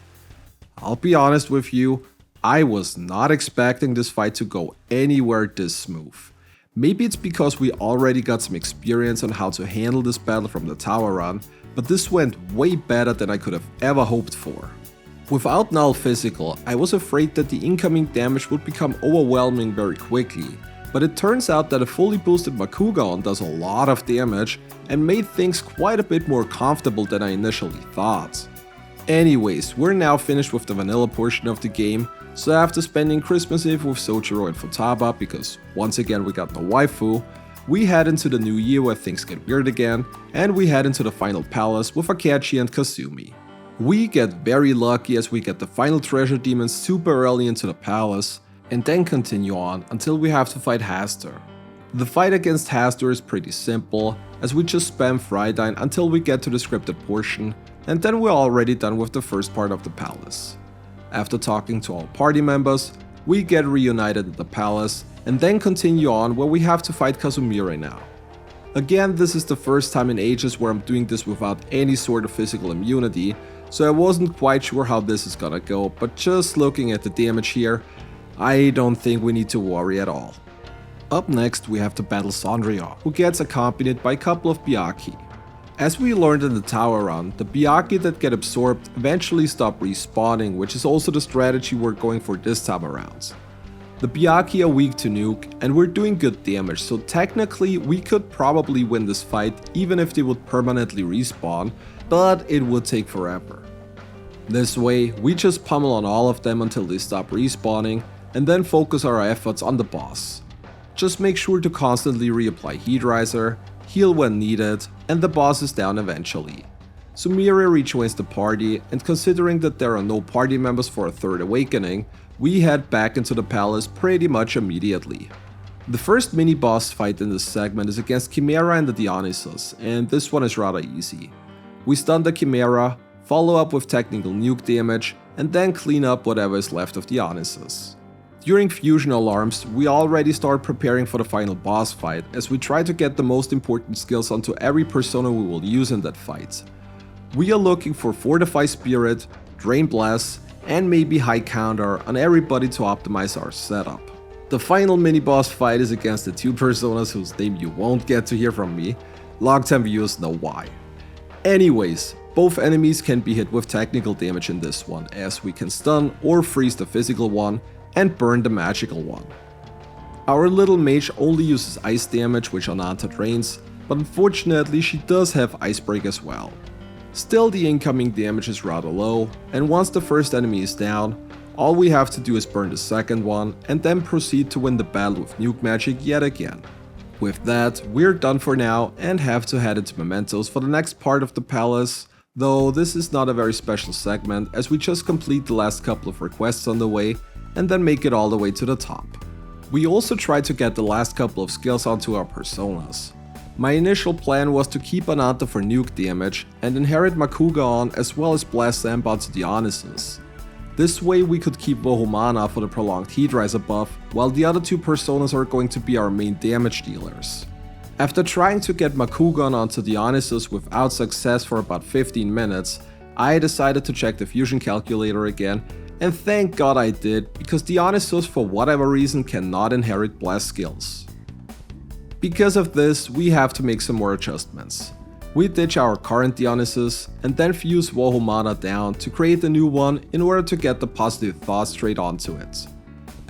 I'll be honest with you, I was not expecting this fight to go anywhere this smooth. Maybe it's because we already got some experience on how to handle this battle from the tower run, but this went way better than I could have ever hoped for. Without null physical, I was afraid that the incoming damage would become overwhelming very quickly, but it turns out that a fully boosted Makugan does a lot of damage and made things quite a bit more comfortable than I initially thought. Anyways, we're now finished with the vanilla portion of the game, so after spending Christmas Eve with Sojiro and Futaba because once again we got no waifu, we head into the new year where things get weird again, and we head into the final palace with Akechi and Kasumi. We get very lucky as we get the final treasure demon super early into the palace, and then continue on until we have to fight Hastur. The fight against Hastur is pretty simple, as we just spam Fridine until we get to the scripted portion, and then we're already done with the first part of the palace. After talking to all party members, we get reunited at the palace, and then continue on where we have to fight Kazumire now. Again, this is the first time in ages where I'm doing this without any sort of physical immunity, so I wasn't quite sure how this is gonna go, but just looking at the damage here, I don't think we need to worry at all. Up next we have to battle Sondria, who gets accompanied by a couple of Byakuya. As we learned in the tower run, the Byakuya that get absorbed eventually stop respawning, which is also the strategy we're going for this time around. The Byakuya are weak to nuke, and we're doing good damage, so technically we could probably win this fight even if they would permanently respawn, but it would take forever. This way, we just pummel on all of them until they stop respawning, and then focus our efforts on the boss. Just make sure to constantly reapply Heat Riser, heal when needed, and the boss is down eventually. Sumire rejoins the party, and considering that there are no party members for a third awakening, we head back into the palace pretty much immediately. The first mini-boss fight in this segment is against Chimera and the Dionysus, and this one is rather easy. We stun the Chimera, follow up with technical nuke damage, and then clean up whatever is left of Dionysus. During fusion alarms, we already start preparing for the final boss fight, as we try to get the most important skills onto every persona we will use in that fight. We are looking for Fortify Spirit, Drain Blast, and maybe High Counter on everybody to optimize our setup. The final mini-boss fight is against the two personas whose name you won't get to hear from me. Long-time viewers know why. Anyways, both enemies can be hit with technical damage in this one, as we can stun or freeze the physical one and burn the magical one. Our little mage only uses ice damage, which Ananta drains, but unfortunately she does have Ice Break as well. Still, the incoming damage is rather low, and once the first enemy is down, all we have to do is burn the second one and then proceed to win the battle with nuke magic yet again. With that, we're done for now and have to head into Mementos for the next part of the palace, though this is not a very special segment as we just complete the last couple of requests on the way and then make it all the way to the top. We also try to get the last couple of skills onto our personas. My initial plan was to keep Ananta for nuke damage and inherit Makuga on as well as Blast Zamp onto Dionysus. This way we could keep Vohumana for the prolonged heat rise buff, while the other two personas are going to be our main damage dealers. After trying to get Makugan onto Dionysus without success for about 15 minutes, I decided to check the fusion calculator again, and thank god I did, because Dionysus for whatever reason cannot inherit blast skills. Because of this, we have to make some more adjustments. We ditch our current Dionysus and then fuse Vohumana down to create a new one in order to get the positive thought straight onto it.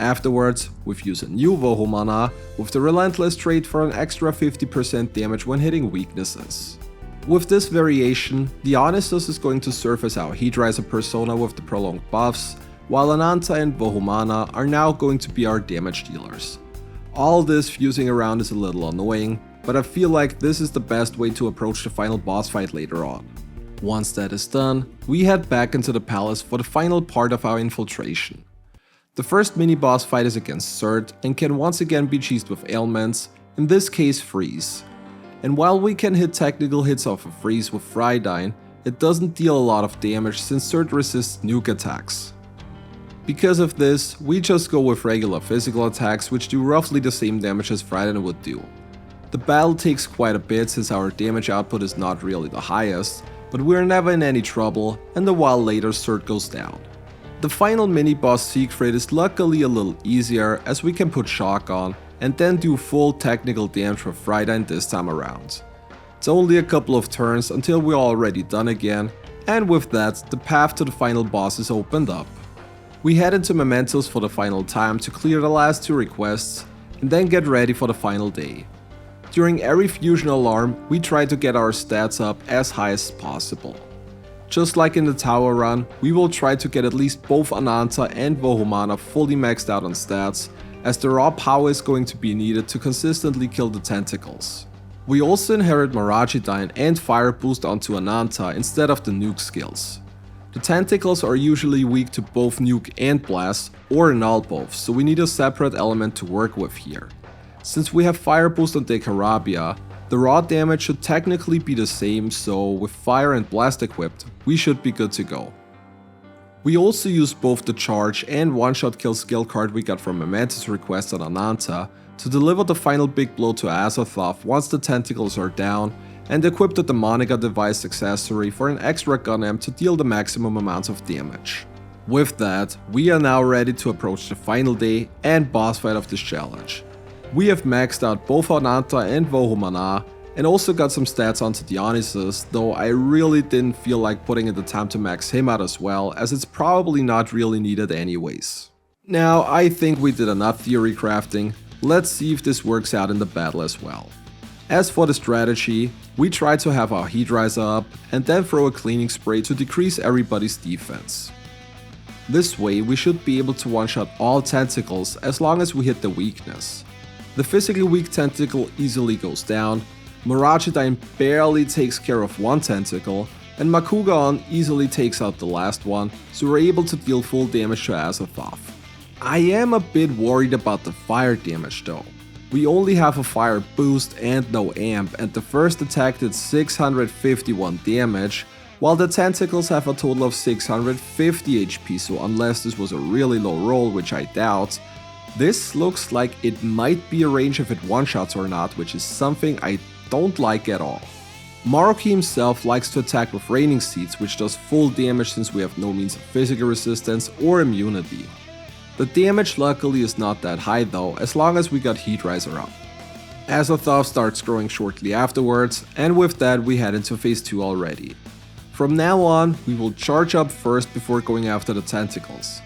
Afterwards, we fuse a new Vohumana with the Relentless trait for an extra 50% damage when hitting weaknesses. With this variation, Dionysus is going to serve as our Heat Riser persona with the prolonged buffs, while Ananta and Vohumana are now going to be our damage dealers. All this fusing around is a little annoying, but I feel like this is the best way to approach the final boss fight later on. Once that is done, we head back into the palace for the final part of our infiltration. The first mini-boss fight is against Cert and can once again be cheesed with ailments, in this case Freeze. And while we can hit technical hits off of Freeze with Frydyne, it doesn't deal a lot of damage since Cert resists nuke attacks. Because of this, we just go with regular physical attacks which do roughly the same damage as Frydyne would do. The battle takes quite a bit since our damage output is not really the highest, but we're never in any trouble, and a while later Cert goes down. The final mini-boss Siegfried is luckily a little easier as we can put Shock on and then do full technical damage with Frydyne this time around. It's only a couple of turns until we're already done again, and with that the path to the final boss is opened up. We head into Mementos for the final time to clear the last two requests and then get ready for the final day. During every fusion alarm, we try to get our stats up as high as possible. Just like in the tower run, we will try to get at least both Ananta and Vohumana fully maxed out on stats, as the raw power is going to be needed to consistently kill the tentacles. We also inherit Miragidyne and Fire Boost onto Ananta instead of the nuke skills. The tentacles are usually weak to both nuke and blast, or null both, so we need a separate element to work with here. Since we have Fire Boost on Dekarabia, the raw damage should technically be the same, so with Fire and Blast equipped, we should be good to go. We also use both the Charge and one-shot kill skill card we got from Mementos request on Ananta to deliver the final big blow to Azathoth once the tentacles are down, and equip the Demonica device accessory for an extra gun amp to deal the maximum amount of damage. With that, we are now ready to approach the final day and boss fight of this challenge. We have maxed out both Ananta and Vohumana, and also got some stats onto Dionysus, though I really didn't feel like putting in the time to max him out as well, as it's probably not really needed anyways. Now, I think we did enough theory crafting, let's see if this works out in the battle as well. As for the strategy, we try to have our Heat Riser up, and then throw a cleaning spray to decrease everybody's defense. This way, we should be able to one-shot all tentacles as long as we hit the weakness. The physically weak tentacle easily goes down, Miragidyne barely takes care of one tentacle, and Makugan easily takes out the last one, so we're able to deal full damage to Azathoth. I am a bit worried about the fire damage though. We only have a fire boost and no amp, and the first attack did 651 damage, while the tentacles have a total of 650 HP, so unless this was a really low roll, which I doubt, this looks like it might be a range if it one-shots or not, which is something I don't like at all. Maruki himself likes to attack with Raining Seeds, which does full damage since we have no means of physical resistance or immunity. The damage luckily is not that high though, as long as we got Heat Riser up. Azathoth starts growing shortly afterwards, and with that we head into phase 2 already. From now on, we will charge up first before going after the tentacles.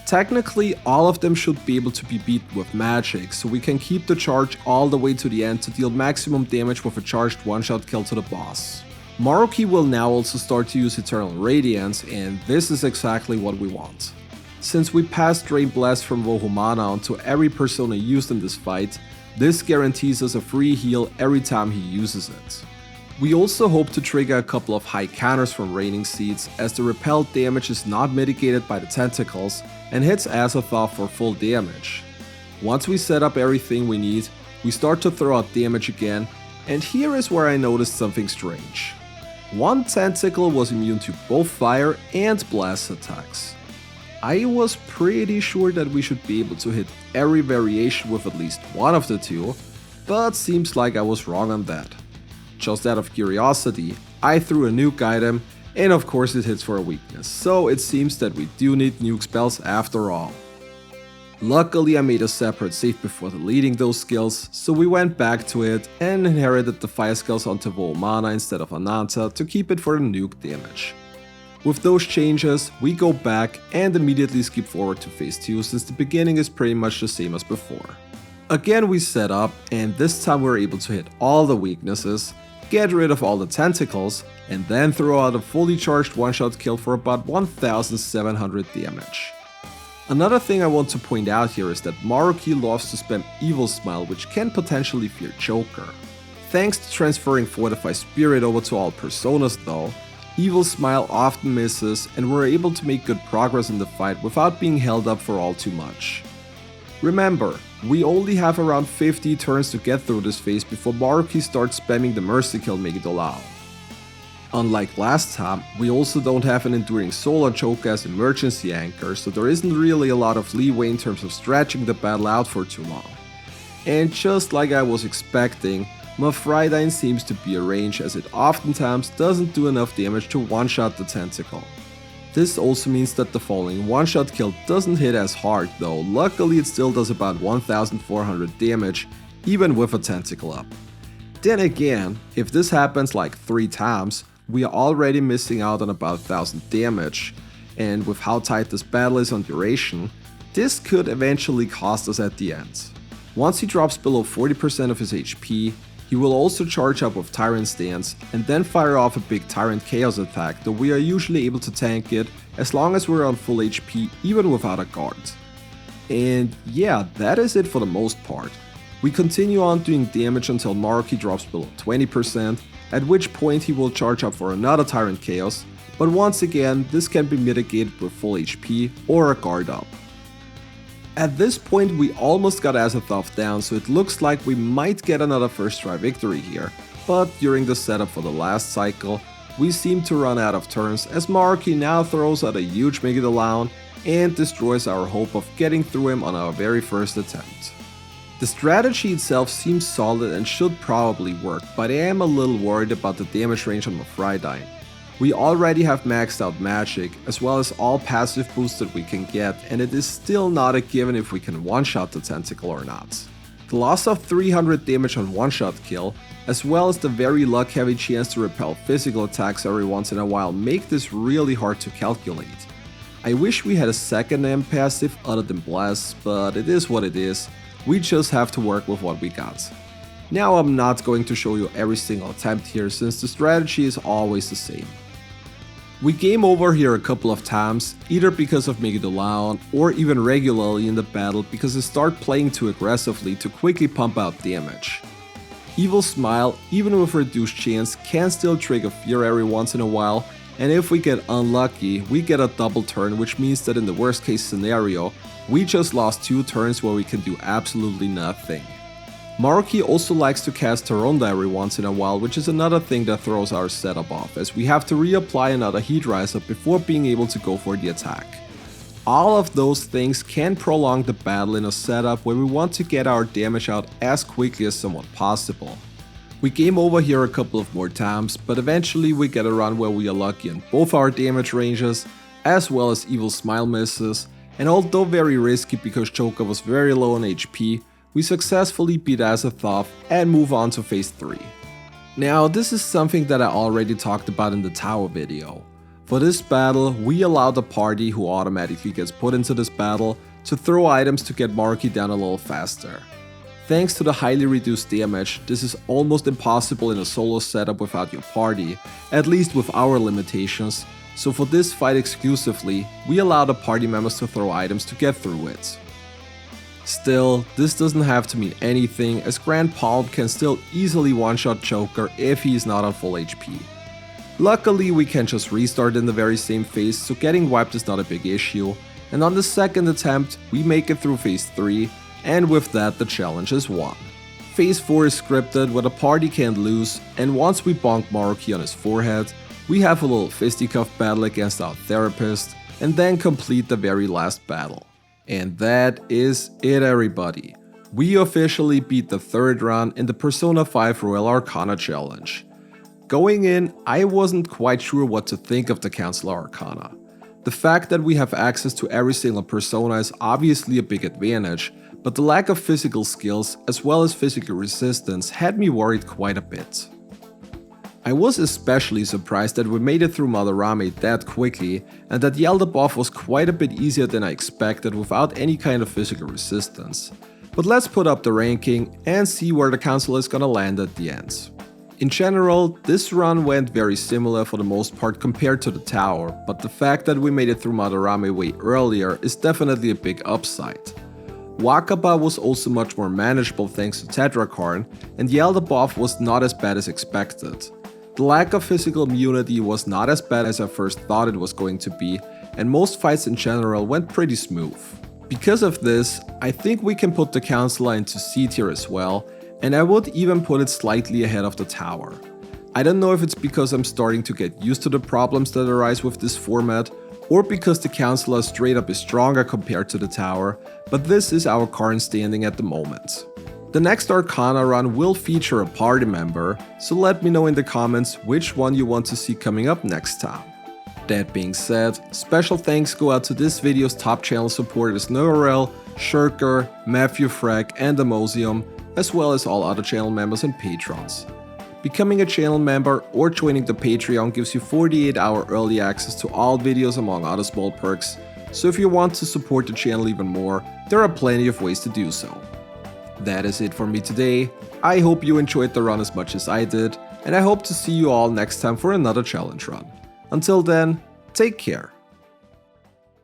Technically, all of them should be able to be beaten with magic, so we can keep the charge all the way to the end to deal maximum damage with a charged one-shot kill to the boss. Maruki will now also start to use Eternal Radiance, and this is exactly what we want. Since we passed Drain Blast from Vohumana onto every persona used in this fight, this guarantees us a free heal every time he uses it. We also hope to trigger a couple of high counters from Raining Seeds, as the repelled damage is not mitigated by the tentacles and hits Azathoth for full damage. Once we set up everything we need, we start to throw out damage again, and here is where I noticed something strange. One tentacle was immune to both fire and blast attacks. I was pretty sure that we should be able to hit every variation with at least one of the two, but seems like I was wrong on that. Just out of curiosity, I threw a nuke item, and of course it hits for a weakness, so it seems that we do need nuke spells after all. Luckily I made a separate save before deleting those skills, so we went back to it and inherited the fire skills onto Vohumana instead of Ananta to keep it for the nuke damage. With those changes, we go back and immediately skip forward to phase 2 since the beginning is pretty much the same as before. Again we set up, and this time we're able to hit all the weaknesses, get rid of all the tentacles, and then throw out a fully charged one-shot kill for about 1700 damage. Another thing I want to point out here is that Maruki loves to spam Evil Smile, which can potentially fear Joker. Thanks to transferring Fortify Spirit over to all personas though, Evil Smile often misses, and we're able to make good progress in the fight without being held up for all too much. Remember, we only have around 50 turns to get through this phase before Maruki starts spamming the Mercy Kill Megidolao. Unlike last time, we also don't have an Enduring Soul on Joker as emergency anchor, so there isn't really a lot of leeway in terms of stretching the battle out for too long. And just like I was expecting, Mafridine seems to be a range, as it oftentimes doesn't do enough damage to one-shot the tentacle. This also means that the following one-shot kill doesn't hit as hard though, luckily it still does about 1400 damage, even with a tentacle up. Then again, if this happens like 3 times, we are already missing out on about 1000 damage, and with how tight this battle is on duration, this could eventually cost us at the end. Once he drops below 40% of his HP, he will also charge up with Tyrant Stance and then fire off a big Tyrant Chaos attack, though we are usually able to tank it as long as we're on full HP even without a guard. And yeah, that is it for the most part. We continue on doing damage until Maruki drops below 20%, at which point he will charge up for another Tyrant Chaos, but once again this can be mitigated with full HP or a guard up. At this point we almost got Azathoth down, so it looks like we might get another first try victory here, but during the setup for the last cycle, we seem to run out of turns as Maruki now throws out a huge Megidolaon and destroys our hope of getting through him on our very first attempt. The strategy itself seems solid and should probably work, but I am a little worried about the damage range on Mafridine. We already have maxed out magic, as well as all passive boosts that we can get, and it is still not a given if we can one-shot the tentacle or not. The loss of 300 damage on one-shot kill, as well as the very luck-heavy chance to repel physical attacks every once in a while, make this really hard to calculate. I wish we had a second amp passive other than Bless, but it is what it is, we just have to work with what we got. Now I'm not going to show you every single attempt here, since the strategy is always the same. We game over here a couple of times, either because of Megidolaon or even regularly in the battle because I start playing too aggressively to quickly pump out damage. Evil Smile, even with reduced chance, can still trigger fear every once in a while, and if we get unlucky, we get a double turn, which means that in the worst case scenario, we just lost 2 turns where we can do absolutely nothing. Maruki also likes to cast Taronda every once in a while, which is another thing that throws our setup off, as we have to reapply another Heat Riser before being able to go for the attack. All of those things can prolong the battle in a setup where we want to get our damage out as quickly as somewhat possible. We game over here a couple of more times, but eventually we get a run where we are lucky in both our damage ranges, as well as Evil Smile misses, and although very risky because Joker was very low on HP, we successfully beat Azathoth and move on to phase 3. Now this is something that I already talked about in the tower video. For this battle, we allow the party who automatically gets put into this battle to throw items to get Maruki down a little faster. Thanks to the highly reduced damage, this is almost impossible in a solo setup without your party, at least with our limitations, so for this fight exclusively, we allow the party members to throw items to get through it. Still, this doesn't have to mean anything, as Grand Palm can still easily one-shot Joker if he is not on full HP. Luckily, we can just restart in the very same phase, so getting wiped is not a big issue, and on the second attempt, we make it through phase 3, and with that the challenge is won. Phase 4 is scripted where the party can't lose, and once we bonk Maruki on his forehead, we have a little fisticuff battle against our therapist, and then complete the very last battle. And that is it, everybody. We officially beat the third run in the Persona 5 Royal Arcana challenge. Going in, I wasn't quite sure what to think of the Councillor Arcana. The fact that we have access to every single persona is obviously a big advantage, but the lack of physical skills as well as physical resistance had me worried quite a bit. I was especially surprised that we made it through Madarame that quickly, and that the Elder Buff was quite a bit easier than I expected without any kind of physical resistance. But let's put up the ranking and see where the Councillor is gonna land at the end. In general, this run went very similar for the most part compared to the tower, but the fact that we made it through Madarame way earlier is definitely a big upside. Wakaba was also much more manageable thanks to Tetrakarn, and the Elder Buff was not as bad as expected. The lack of physical immunity was not as bad as I first thought it was going to be, and most fights in general went pretty smooth. Because of this, I think we can put the Councillor into C tier as well, and I would even put it slightly ahead of the tower. I don't know if it's because I'm starting to get used to the problems that arise with this format, or because the Councillor straight up is stronger compared to the tower, but this is our current standing at the moment. The next Arcana run will feature a party member, so let me know in the comments which one you want to see coming up next time. That being said, special thanks go out to this video's top channel supporters Neurel, Shirker, Matthew Frack and Amosium, as well as all other channel members and patrons. Becoming a channel member or joining the Patreon gives you 48-hour early access to all videos among other small perks, so if you want to support the channel even more, there are plenty of ways to do so. That is it for me today. I hope you enjoyed the run as much as I did, and I hope to see you all next time for another challenge run. Until then, take care.